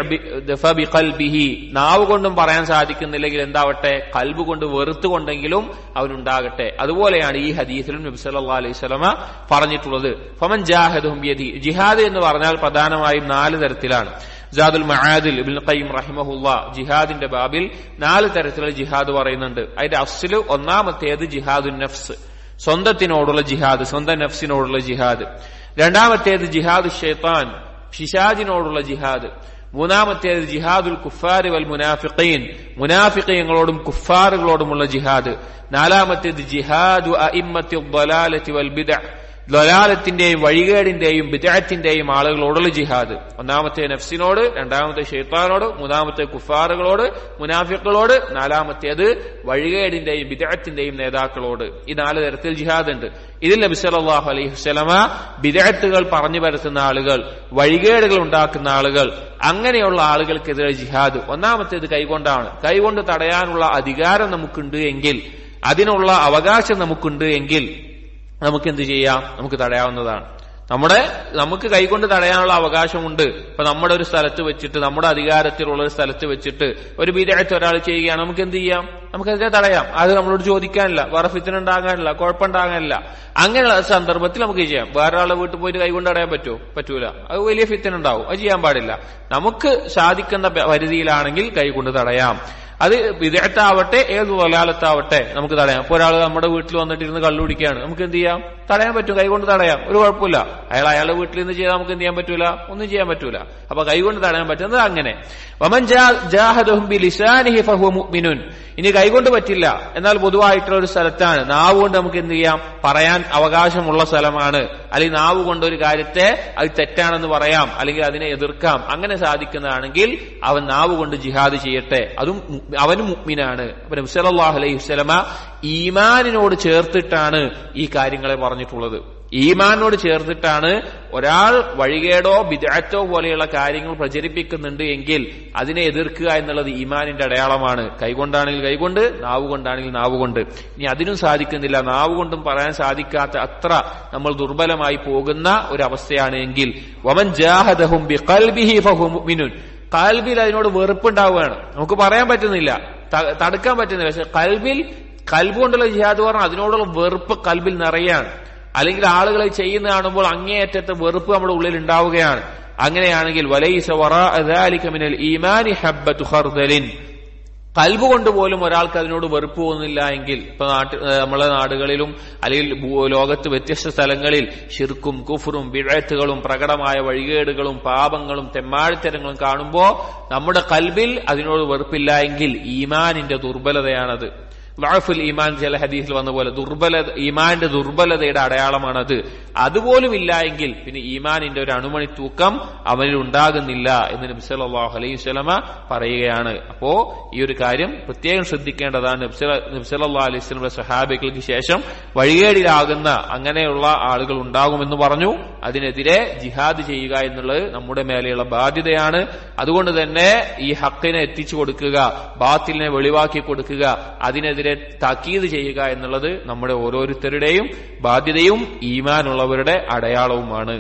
ഫബിഖൽബിഹി, നാവ് കൊണ്ടും പറയാൻ സാധിക്കുന്നില്ലെങ്കിൽ എന്താവട്ടെ? ഖൽബ് കൊണ്ട് വെറുത്തുകൊണ്ടെങ്കിലും അവനുണ്ടാകട്ടെ. അതുപോലെയാണ് ഈ ഹദീസിലും നബി സല്ലല്ലാഹു അലൈഹി വസല്ലമ പറഞ്ഞിട്ടുള്ളത്. ഫമൻ ജാഹദഹും ബിയദി, ജിഹാദ് എന്ന് പറഞ്ഞാൽ പ്രധാനമായും 4 തരത്തിലാണ്. സാദുൽ മആദിൽ ഇബ്നുൽ ഖയ്യിം റഹിമഹുല്ലാ ജിഹാദിന്റെ ബാബിൽ 4 തരത്തിലുള്ള ജിഹാദ് പറയുന്നുണ്ട്. അതിന്റെ അസ്ല് ഒന്നാമത്തേത് ജിഹാദുൻ നഫ്സ്, സ്വന്തത്തിനോടുള്ള ജിഹാദ്, സ്വന്തം നഫ്സിനോടുള്ള ജിഹാദ്. രണ്ടാമത്തേത് ജിഹാദു ശൈത്താൻ, പിശാചിനോടുള്ള ജിഹാദ്. മൂന്നാമത്തേത് ജിഹാദുൽ കുഫാരി വൽ മുനാഫിഖീൻ, മുനാഫിഖീങ്ങളോടും കുഫാറുകളോടുമുള്ള ജിഹാദ്. നാലാമത്തേത് ജിഹാദു അഇമ്മത്തിൽ ളലാലത്തി വൽ ബിദ്അ, ളലാലത്തിന്റെയും വഴികേടിന്റെയും ബിദ്അത്തിന്റെയും ആളുകളോടുള്ള ജിഹാദ്. ഒന്നാമത്തെ നഫ്സിനോട്, രണ്ടാമത്തെ ശൈത്താനോട്, മൂന്നാമത്തെ കുഫാറുകളോട്, മുനാഫിഖുകളോട്, നാലാമത്തേത് വഴികേടിന്റെയും ബിദ്അത്തിന്റെയും നേതാക്കളോട്. ഈ 4 തരത്തിൽ ജിഹാദ് ഉണ്ട്. ഇതിൽ നബി സല്ലല്ലാഹു അലൈഹി വസല്ലമ ബിദ്അത്തുകൾ പറഞ്ഞു പരത്തുന്ന ആളുകൾ, വഴികേടുകൾ ഉണ്ടാക്കുന്ന ആളുകൾ, അങ്ങനെയുള്ള ആളുകൾക്കെതിരെ ജിഹാദ്. ഒന്നാമത്തേത് കൈകൊണ്ടാണ്. കൈകൊണ്ട് തടയാനുള്ള അധികാരം നമുക്കുണ്ട് എങ്കിൽ, അതിനുള്ള അവകാശം നമുക്കുണ്ട് എങ്കിൽ നമുക്ക് എന്ത് ചെയ്യാം? നമുക്ക് തടയാവുന്നതാണ്. നമുക്ക് കൈകൊണ്ട് തടയാനുള്ള അവകാശമുണ്ട്. ഇപ്പൊ നമ്മുടെ ഒരു സ്ഥലത്ത് വെച്ചിട്ട്, നമ്മുടെ അധികാരത്തിലുള്ള ഒരു സ്ഥലത്ത് വെച്ചിട്ട് ഒരു ബിദ്അത്ത് ഒരാൾ ചെയ്യുകയാണ്, നമുക്ക് എന്ത് ചെയ്യാം? നമുക്കതിനെ തടയാം. അത് നമ്മളോട് ചോദിക്കാനില്ല, വേറെ ഫിത്ന ഉണ്ടാകാനില്ല, കുഴപ്പമുണ്ടാകാനില്ല. അങ്ങനെയുള്ള സന്ദർഭത്തിൽ നമുക്ക് ചെയ്യാം. വേറെ ആളെ വീട്ടിൽ പോയിട്ട് കൈകൊണ്ട് തടയാൻ പറ്റുമോ? പറ്റൂല. അത് വലിയ ഫിത്ന ഉണ്ടാവും, അത് ചെയ്യാൻ പാടില്ല. നമുക്ക് സാധിക്കുന്ന പരിധിയിലാണെങ്കിൽ കൈകൊണ്ട് തടയാം. അത് ബിദ്അത്താവട്ടെ ഏത് ളലാലത്താവട്ടെ നമുക്ക് തടയാം. ഇപ്പൊ ഒരാൾ നമ്മുടെ വീട്ടിൽ വന്നിട്ടിരുന്ന് കള്ളു കുടിക്കുകയാണ്, നമുക്ക് എന്ത് ചെയ്യാം? തടയാൻ പറ്റും, കൈകൊണ്ട് തടയാം, ഒരു കുഴപ്പമില്ല. അയാളുടെ വീട്ടിൽ നിന്ന് ചെയ്താൽ നമുക്ക് എന്ത് ചെയ്യാൻ പറ്റൂല? ഒന്നും ചെയ്യാൻ പറ്റൂല. അപ്പൊ കൈകൊണ്ട് തടയാൻ പറ്റുന്നത് അങ്ങനെ. വമൻ ജാഹദഹും ബിലിസാനിഹി ഫഹുവ മുഅ്മിനുൻ, ഇനി കൈകൊണ്ട് പറ്റില്ല, എന്നാൽ പൊതുവായിട്ടുള്ള ഒരു സ്ഥലത്താണ്, നാവ് കൊണ്ട് നമുക്ക് എന്ത് ചെയ്യാം? പറയാൻ അവകാശമുള്ള സ്ഥലമാണ്. അല്ലെങ്കിൽ നാവ് കൊണ്ട് ഒരു കാര്യത്തെ അത് തെറ്റാണെന്ന് പറയാം, അല്ലെങ്കിൽ അതിനെ എതിർക്കാം. അങ്ങനെ സാധിക്കുന്നതാണെങ്കിൽ അവൻ നാവ് കൊണ്ട് ജിഹാദ് ചെയ്യട്ടെ, അതും അവനും മുഅ്മിനാണ്. നബി സല്ലല്ലാഹു അലൈഹി വസല്ലമ ഈമാനിനോട് ചേർത്തിട്ടാണ് ഈ കാര്യങ്ങളെ പറഞ്ഞിട്ടുള്ളത്. ഈമാനോട് ചേർത്തിട്ടാണ് ഒരാൾ വഴികേടോ ബിദ്അത്തോ പോലെയുള്ള കാര്യങ്ങൾ പ്രചരിപ്പിക്കുന്നുണ്ട് എങ്കിൽ അതിനെ എതിർക്കുക എന്നുള്ളത് ഈമാനിന്റെ അടയാളമാണ്. കൈകൊണ്ടാണെങ്കിൽ കൈകൊണ്ട്, നാവ് കൊണ്ടാണെങ്കിൽ നാവ് കൊണ്ട്. ഇനി അതിനും സാധിക്കുന്നില്ല, നാവ് കൊണ്ടും പറയാൻ സാധിക്കാത്ത അത്ര നമ്മൾ ദുർബലമായി പോകുന്ന ഒരു അവസ്ഥയാണ് എങ്കിൽ വമൻ ജാഹദഹും ബിഖൽബിഹി ഫഹുവ മുഅ്മിനുൻ, കൽബിൽ അതിനോട് വെറുപ്പുണ്ടാവുകയാണ്, നമുക്ക് പറയാൻ പറ്റുന്നില്ല, തടുക്കാൻ പറ്റുന്നില്ല. പക്ഷെ കൽബ് കൊണ്ടുള്ള ജിഹാദ് പറഞ്ഞാൽ അതിനോടുള്ള വെറുപ്പ് കൽബിൽ നിറയാണ്. അല്ലെങ്കിൽ ആളുകളെ ചെയ്യുന്ന കാണുമ്പോൾ അങ്ങേയറ്റത്തെ വെറുപ്പ് നമ്മുടെ ഉള്ളിൽ ഉണ്ടാവുകയാണ്. അങ്ങനെയാണെങ്കിൽ വലൈസ വറാഅ ദാലിക മിനൽ ഈമാനി ഹബ്ബത്തു ഖർദലിൻ, കൽബ് കൊണ്ട് പോലും ഒരാൾക്ക് അതിനോട് വെറുപ്പ് തോന്നുന്നില്ല എങ്കിൽ, ഇപ്പൊ നമ്മളെ നാടുകളിലും അല്ലെങ്കിൽ ലോകത്ത് വ്യത്യസ്ത സ്ഥലങ്ങളിൽ ശിർക്കും കുഫ്റും ബിദ്അത്തുകളും പ്രകടമായ വഴികേടുകളും പാപങ്ങളും തെമ്മാടിത്തരങ്ങളും കാണുമ്പോ നമ്മുടെ കൽബിൽ അതിനോട് വെറുപ്പില്ല എങ്കിൽ ഈമാനിന്റെ ദുർബലതയാണത്. ളഅഫുൽ ഈമാൻ ചില ഹദീസിൽ വന്ന പോലെ ഈമാനിന്റെ ദുർബലതയുടെ അടയാളമാണത്. അതുപോലും ഇല്ല എങ്കിൽ പിന്നെ ഈമാനിന്റെ ഒരു അണുമണി തൂക്കം അവനിൽ ഉണ്ടാകുന്നില്ല എന്ന് നബി സല്ലല്ലാഹു അലൈഹി വസല്ലമ പറയുകയാണ്. അപ്പോ ഈ ഒരു കാര്യം പ്രത്യേകം ശ്രദ്ധിക്കേണ്ടതാണ്. നബി സല്ലല്ലാഹു അലൈഹി വസല്ലമയുടെ സ്വഹാബികൾക്ക് ശേഷം വഴികേടിലാകുന്ന അങ്ങനെയുള്ള ആളുകൾ ഉണ്ടാകുമെന്ന് പറഞ്ഞു. അതിനെതിരെ ജിഹാദ് ചെയ്യുക എന്നുള്ളത് നമ്മുടെ മേലെയുള്ള ബാധ്യതയാണ്. അതുകൊണ്ട് തന്നെ ഈ ഹക്കിനെ എത്തിച്ചു കൊടുക്കുക, ബാത്തിലിനെ വെളിവാക്കി കൊടുക്കുക, അതിനെതിരെ താക്കീത് ചെയ്യുക എന്നുള്ളത് നമ്മുടെ ഓരോരുത്തരുടെയും ബാധ്യതയും ഈമാനുള്ളവരുടെ അടയാളവുമാണ്.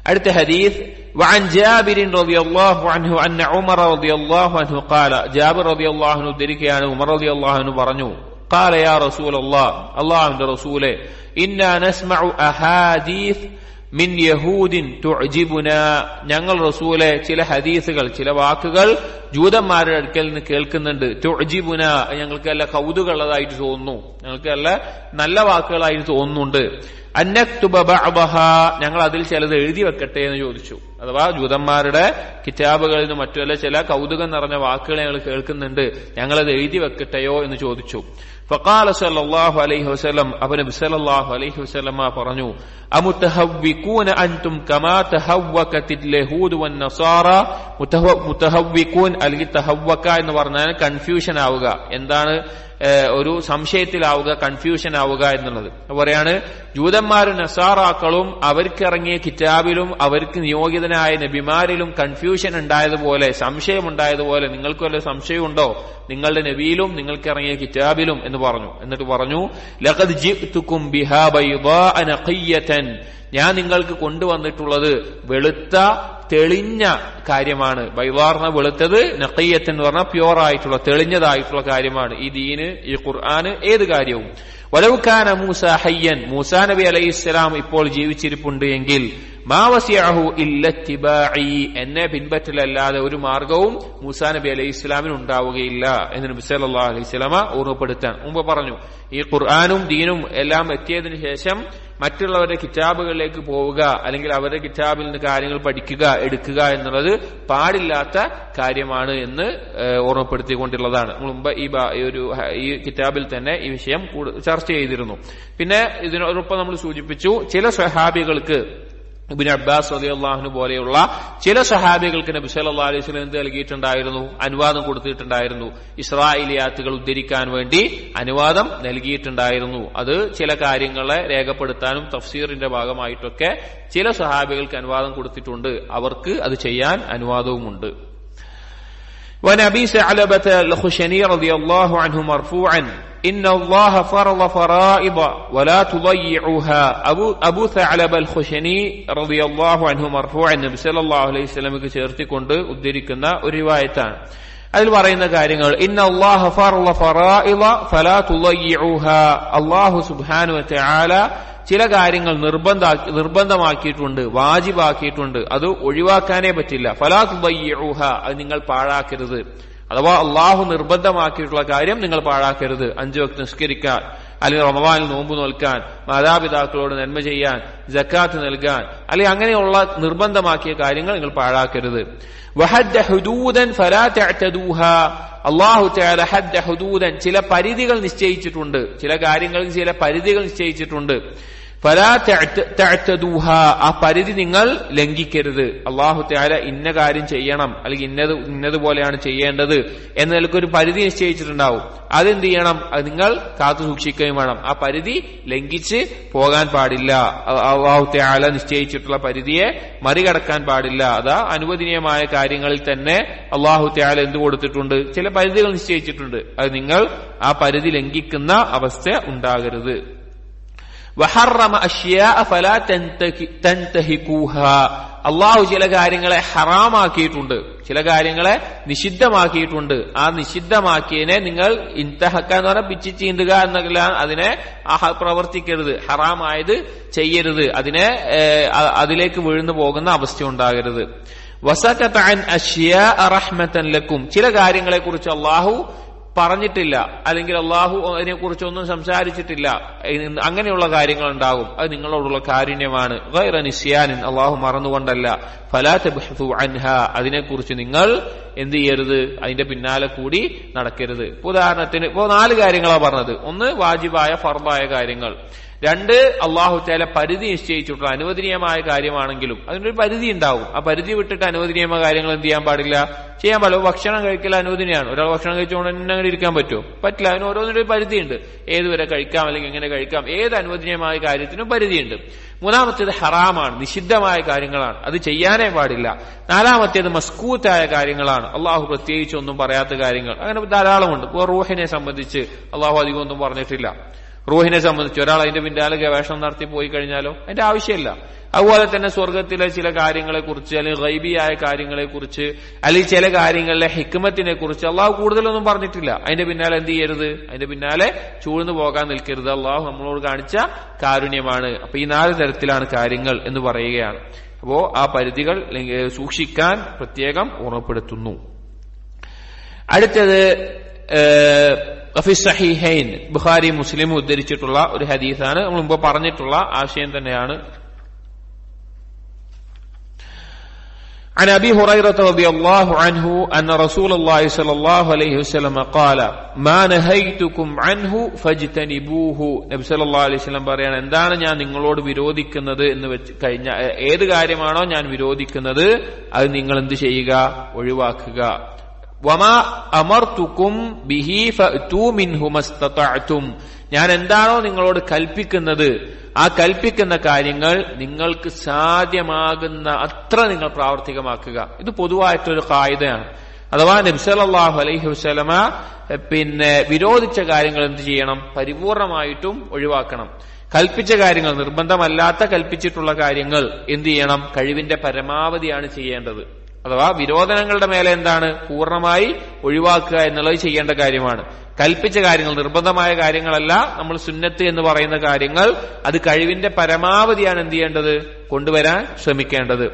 അടുത്ത ഹദീസ് وعن جابر رضي الله عنه أن عمر رضي الله عنه قال جابر رضي الله عنه ذكرയാണ് ഉമർ رضي الله عنه പറഞ്ഞു قال يا رسول الله അല്ലാഹുവിന്റെ റസൂലേ إنا نسمع أحاديث മിൻ യഹൂദിൻ തുഅജിബുന ഞങ്ങൾ റസൂലെ ചില ഹദീസുകൾ ചില വാക്കുകൾ ജൂതന്മാരുടെ അടുക്കൽ നിന്ന് കേൾക്കുന്നുണ്ട്. തുഅജിബുന ഞങ്ങൾക്ക് നല്ല കൗതുകമുള്ളതായിട്ട് തോന്നുന്നു, ഞങ്ങൾക്ക് നല്ല നല്ല വാക്കുകളായിട്ട് തോന്നുന്നുണ്ട്. അന്നക്തുബ ബഅദഹ ഞങ്ങൾ അതിൽ ചിലത് എഴുതി വെക്കട്ടെ എന്ന് ചോദിച്ചു. അഥവാ ജൂതന്മാരുടെ കിതാബുകളിൽ നിന്ന് മറ്റുള്ള ചില കൗതുകം നിറഞ്ഞ വാക്കുകൾ ഞങ്ങൾ കേൾക്കുന്നുണ്ട്, ഞങ്ങളത് എഴുതി വെക്കട്ടെയോ എന്ന് ചോദിച്ചു. ഫഖാല സല്ലല്ലാഹു അലൈഹി വസല്ലം നബി സല്ലല്ലാഹു അലൈഹി വസല്ലം പറഞ്ഞു അമുതഹവ്വികൂന അൻതും കമാ തഹവ്വകതിൽ യഹൂദ് വൻ നസാറ. മുതഹവ്വികൂൻ അല്ലെങ്കിൽ തഹവ്വക എന്ന് പറഞ്ഞാൽ കൺഫ്യൂഷൻ ആവുക, എന്താണ് ഒരു സംശയത്തിലാവുക, കൺഫ്യൂഷൻ ആവുക എന്നുള്ളത്. പറയാണ് ജൂതന്മാരും നസാറാക്കളും അവർക്കിറങ്ങിയ കിതാബിലും അവർക്ക് നിയോഗിതനായ നബിമാരിലും കൺഫ്യൂഷൻ ഉണ്ടായതുപോലെ, സംശയം ഉണ്ടായതുപോലെ നിങ്ങൾക്ക് വല്ല സംശയമുണ്ടോ നിങ്ങളുടെ നബിയിലും നിങ്ങൾക്കിറങ്ങിയ കിതാബിലും എന്ന് പറഞ്ഞു. എന്നിട്ട് പറഞ്ഞു ലഖദ് ജിഅ്തുകും ബിഹാ ബൈദാഅ നഖിയ്യതൻ ഞാൻ നിങ്ങൾക്ക് കൊണ്ടുവന്നിട്ടുള്ളത് വെളുത്ത തെളിഞ്ഞ കാര്യമാണ്. ബൈദാർന വെളുത്തത്, നഖിയ്യത്ത് എന്ന് പറഞ്ഞാൽ പ്യൂർ ആയിട്ടുള്ള തെളിഞ്ഞതായിട്ടുള്ള കാര്യമാണ്. ഈ ദീന്, ഈ ഖുർആന്, ഏത് കാര്യവും. വലൗ കാന മൂസ ഹയ്യൻ മൂസാ നബി അലൈഹിസ്സലാം ഇപ്പോൾ ജീവിച്ചിരിപ്പുണ്ട് എങ്കിൽ മാ വസിഅഹു ഇല്ല ഇത്തിബാഇ എന്നെ പിൻപറ്റലല്ലാതെ ഒരു മാർഗവും മൂസാ നബി അലൈഹിസ്സലാമിന് ഉണ്ടാവുകയില്ല എന്ന് നബി സല്ലല്ലാഹു അലൈഹി വസല്ലമ ഓർമ്മപ്പെടുത്താൻ മുമ്പ് പറഞ്ഞു. ഈ ഖുർആനും ദീനും എല്ലാം എത്തിയതിനു ശേഷം മറ്റുള്ളവരുടെ കിതാബുകളിലേക്ക് പോവുക, അല്ലെങ്കിൽ അവരുടെ കിതാബിൽ നിന്ന് കാര്യങ്ങൾ പഠിക്കുക, എടുക്കുക എന്നുള്ളത് പാടില്ലാത്ത കാര്യമാണ് എന്ന് ഓർമ്മപ്പെടുത്തിക്കൊണ്ടുള്ളതാണ്. മുമ്പ് ഈ കിതാബിൽ തന്നെ ഈ വിഷയം ചർച്ച ചെയ്തിരുന്നു. പിന്നെ ഇതിനോടൊപ്പം നമ്മൾ സൂചിപ്പിച്ചു ചില സ്വഹാബികൾക്ക്, ഇബ്നു അബ്ബാസ് റളിയല്ലാഹു അൻഹു പോലെയുള്ള ചില സഹാബികൾക്ക് നബി സല്ലല്ലാഹു അലൈഹി വസല്ലം എന്ത് നൽകിയിട്ടുണ്ടായിരുന്നു? അനുവാദം കൊടുത്തിട്ടുണ്ടായിരുന്നു. ഇസ്രായേലിയാത്തുകൾ ഉദ്ധരിക്കാൻ വേണ്ടി അനുവാദം നൽകിയിട്ടുണ്ടായിരുന്നു. അത് ചില കാര്യങ്ങളെ രേഖപ്പെടുത്താനും തഫ്സീറിന്റെ ഭാഗമായിട്ടൊക്കെ ചില സഹാബികൾക്ക് അനുവാദം കൊടുത്തിട്ടുണ്ട്. അവർക്ക് അത് ചെയ്യാൻ അനുവാദവുമുണ്ട്. وعن أبي ثعلبة الخشني رضي الله عنه مرفوعا إن الله فرض فرائض ولا تضيعوها. أبو ثعلبة الخشني رضي الله عنه مرفوعا നബി സല്ലല്ലാഹു അലൈഹി വസല്ലമക്ക് ചേർത്തിക്കൊണ്ട് ഉദ്ധരിക്കുന്ന ഒരു റിവായത്താണ്. അതിൽ പറയുന്ന കാര്യങ്ങൾ ഇന്നല്ലാഹ ഫറള ഫറായിദ ഫലാ തുളയ്യിഊഹ അല്ലാഹു സുബ്ഹാനഹു വ തആല ചില കാര്യങ്ങൾ നിർബന്ധമാക്കിയിട്ടുണ്ട്, വാജിബാക്കിയിട്ടുണ്ട്, അത് ഒഴിവാക്കാനേ പറ്റില്ല. ഫലാ തുളയ്യിഊഹ അത് നിങ്ങൾ പാഴാക്കരുത്. അഥവാ അള്ളാഹു നിർബന്ധമാക്കിയിട്ടുള്ള കാര്യം നിങ്ങൾ പാഴാക്കരുത്. 5 വക്ത് നിസ്കരിക്കാൻ, അല്ലെങ്കിൽ റമദാനിൽ നോമ്പ് നോൽക്കാൻ, മാതാപിതാക്കളോട് നന്മ ചെയ്യാൻ, സക്കാത്ത് നൽകാൻ, അല്ലെങ്കിൽ അങ്ങനെയുള്ള നിർബന്ധമാക്കിയ കാര്യങ്ങൾ നിങ്ങൾ പാഴാക്കരുത്. വഹദ്ദ ഹുദൂദൻ ഫലാ തഅതദൂഹാ അല്ലാഹു തആല ഹദ്ദ ഹുദൂദൻ ചില പരിധികൾ നിശ്ചയിച്ചിട്ടുണ്ട്, ചില കാര്യങ്ങൾക്ക് ചില പരിധികൾ നിശ്ചയിച്ചിട്ടുണ്ട്. ഫലാ തഅതദൂഹാ ആ പരിധി നിങ്ങൾ ലംഘിക്കരുത്. അല്ലാഹു തആല ഇന്ന കാര്യം ചെയ്യണം, അല്ലെങ്കിൽ ഇന്നതുപോലെയാണ് ചെയ്യേണ്ടത് എന്ന നിലക്കൊരു പരിധി നിശ്ചയിച്ചിട്ടുണ്ടാവും. അതെന്ത് ചെയ്യണം? അത് നിങ്ങൾ കാത്തു സൂക്ഷിക്കുകയും വേണം. ആ പരിധി ലംഘിച്ച് പോകാൻ പാടില്ല. അല്ലാഹു തആല നിശ്ചയിച്ചിട്ടുള്ള പരിധിയെ മറികടക്കാൻ പാടില്ല. അതാ അനുവദനീയമായ കാര്യങ്ങളിൽ തന്നെ അല്ലാഹു തആല എന്ത് കൊടുത്തിട്ടുണ്ട്? ചില പരിധികൾ നിശ്ചയിച്ചിട്ടുണ്ട്. അത് നിങ്ങൾ ആ പരിധി ലംഘിക്കുന്ന അവസ്ഥ ഉണ്ടാകരുത്. വഹറമ അഷ്യാഅ ഫലാ തൻതഹികൂഹാ അല്ലാഹു ചില കാര്യങ്ങളെ ഹറാമാക്കിയിട്ടുണ്ട്, ചില കാര്യങ്ങളെ നിഷിദ്ധമാക്കിയിട്ടുണ്ട്. ആ നിഷിദ്ധമാക്കിയതിനെ നിങ്ങൾ ഇൻതഹക്ക എന്ന് പറഞ്ഞാൽ പിച്ചി ചീണ്ടുക എന്നല്ല, അതിനെ പ്രവർത്തിക്കരുത്, ഹറാമായത് ചെയ്യരുത്, അതിലേക്ക് വീഴ്ന്നു പോകുന്ന അവസ്ഥ ഉണ്ടാകരുത്. വസകത അൻ അഷ്യാഅ റഹ്മതൻ ലക്കും ചില കാര്യങ്ങളെ കുറിച്ച് അല്ലാഹു പറഞ്ഞിട്ടില്ല, അല്ലെങ്കിൽ അള്ളാഹു അതിനെ കുറിച്ചൊന്നും സംസാരിച്ചിട്ടില്ല, അങ്ങനെയുള്ള കാര്യങ്ങൾ ഉണ്ടാകും. അത് നിങ്ങളോടുള്ള കാരുണ്യമാണ്. ഗൈറ നിസ്യാനിൻ അള്ളാഹു മറന്നുകൊണ്ടല്ല. ഫലാ തബ്ഹസു അൻഹാ അതിനെക്കുറിച്ച് നിങ്ങൾ എന്ത് ചെയ്യരുത്? അതിന്റെ പിന്നാലെ കൂടി നടക്കരുത്. ഉദാഹരണത്തിന് ഇപ്പോ 4 കാര്യങ്ങളാണ് പറഞ്ഞത്. 1 വാജിബായ ഫർദായ കാര്യങ്ങൾ, 2 അല്ലാഹു തആല പരിധി നിശ്ചയിച്ചിട്ടുള്ള അനുവദനീയമായ കാര്യമാണെങ്കിലും അതിനൊരു പരിധി ഉണ്ടാവും. ആ പരിധി വിട്ടിട്ട് അനുവദനീയമായ കാര്യങ്ങൾ എന്ത് ചെയ്യാൻ പാടില്ല? ചെയ്യാൻ പാടില്ല. ഭക്ഷണം കഴിക്കൽ അനുവദനീയമാണ്. ഒരാൾ ഭക്ഷണം കഴിച്ചുകൊണ്ട് തന്നെ അങ്ങനെ ഇരിക്കാൻ പറ്റുമോ? പറ്റില്ല. അതിന് ഓരോന്നിനും ഒരു പരിധിയുണ്ട്. ഏതുവരെ കഴിക്കാം, അല്ലെങ്കിൽ എങ്ങനെ കഴിക്കാം, ഏത് അനുവദനീയമായ കാര്യത്തിനും പരിധിയുണ്ട്. 3-മത്തേത് ഹറാമാണ്, നിഷിദ്ധമായ കാര്യങ്ങളാണ്, അത് ചെയ്യാനേ പാടില്ല. 4-മത്തേത് മസ്കൂത്തായ കാര്യങ്ങളാണ്, അള്ളാഹു പ്രത്യേകിച്ച് ഒന്നും പറയാത്ത കാര്യങ്ങൾ. അങ്ങനെ ധാരാളമുണ്ട്. ഇപ്പോൾ റൂഹിനെ സംബന്ധിച്ച് അള്ളാഹു അധികം ഒന്നും പറഞ്ഞിട്ടില്ല. റൂഹിനെ സംബന്ധിച്ച് ഒരാൾ അതിന്റെ പിന്നാലെ ഗവേഷണം നടത്തി പോയി കഴിഞ്ഞാലോ അതിന്റെ ആവശ്യമില്ല. അതുപോലെ തന്നെ സ്വർഗത്തിലെ ചില കാര്യങ്ങളെ കുറിച്ച് അല്ലെങ്കിൽ ഗൈബിയായ കാര്യങ്ങളെ കുറിച്ച് അല്ലെങ്കിൽ ചില കാര്യങ്ങളിലെ ഹിക്മത്തിനെ കുറിച്ച് അള്ളാഹു കൂടുതലൊന്നും പറഞ്ഞിട്ടില്ല. അതിന്റെ പിന്നാലെ എന്ത് ചെയ്യരുത്? അതിന്റെ പിന്നാലെ ചൂഴ്ന്നു പോകാൻ നിൽക്കരുത്. അള്ളാഹു നമ്മളോട് കാണിച്ച കാരുണ്യമാണ്. അപ്പൊ ഈ 4 തരത്തിലാണ് കാര്യങ്ങൾ എന്ന് പറയുകയാണ്. അപ്പോ ആ പരിധികൾ സൂക്ഷിക്കാൻ പ്രത്യേകം ഓർമ്മപ്പെടുത്തുന്നു. അടുത്തത് സഹീഹൈൻ ബുഖാരി മുസ്ലിം ഉദ്ധരിച്ചിട്ടുള്ള ഒരു ഹദീസാണ്. നമ്മൾ മുമ്പ് പറഞ്ഞിട്ടുള്ള ആശയം തന്നെയാണ്. عن أبي هريرة رضي الله عنه أن رسول الله صلى الله عليه وسلم قال ما نهيتكم عنه فاجتنبوه. നബി സല്ലല്ലാഹു അലൈഹി വസല്ലം പറയാണ്, എന്താണ് ഞാൻ നിങ്ങളോട് വിരോധിക്കുന്നത് എന്ന് കഴിഞ്ഞ ഏത് കാര്യമാണോ ഞാൻ വിരോധിക്കുന്നത് അത് നിങ്ങൾ എന്ത് ചെയ്യുക? ഒഴിവാക്കുക. വമാ അമർതുകും ബിഹി ഫഅതു മിൻഹു മസ്തതഅതും. ഞാൻ എന്താണോ നിങ്ങളോട് കൽപ്പിക്കുന്നത് ആ കൽപ്പിക്കുന്ന കാര്യങ്ങൾ നിങ്ങൾക്ക് സാധ്യമാകുന്ന അത്ര നിങ്ങൾ പ്രാവർത്തികമാക്കുക. ഇത് പൊതുവായിട്ടൊരു ഖായിദയാണ്. അഥവാ നബി സല്ലല്ലാഹു അലൈഹി വസല്ലമ വിരോധിച്ച കാര്യങ്ങൾ എന്ത് ചെയ്യണം? പരിപൂർണമായിട്ടും ഒഴിവാക്കണം. കൽപ്പിച്ച കാര്യങ്ങൾ, നിർബന്ധമല്ലാത്ത കൽപ്പിച്ചിട്ടുള്ള കാര്യങ്ങൾ എന്ത് ചെയ്യണം? കഴിവിന്റെ പരമാവധിയാണ് ചെയ്യേണ്ടത്. അഥവാ വിരോധനങ്ങളുടെ മേലെ എന്താണ്? പൂർണ്ണമായി ഒഴിവാക്കുക എന്നുള്ളത് ചെയ്യേണ്ട കാര്യമാണ്. കൽപ്പിച്ച കാര്യങ്ങൾ, നിർബന്ധമായ കാര്യങ്ങളല്ല, നമ്മൾ സുന്നത്ത് എന്ന് പറയുന്ന കാര്യങ്ങൾ അത് കഴിവിന്റെ പരമാവധിയാണ് എന്ത് ചെയ്യേണ്ടത്? കൊണ്ടുവരാൻ ശ്രമിക്കേണ്ടത്.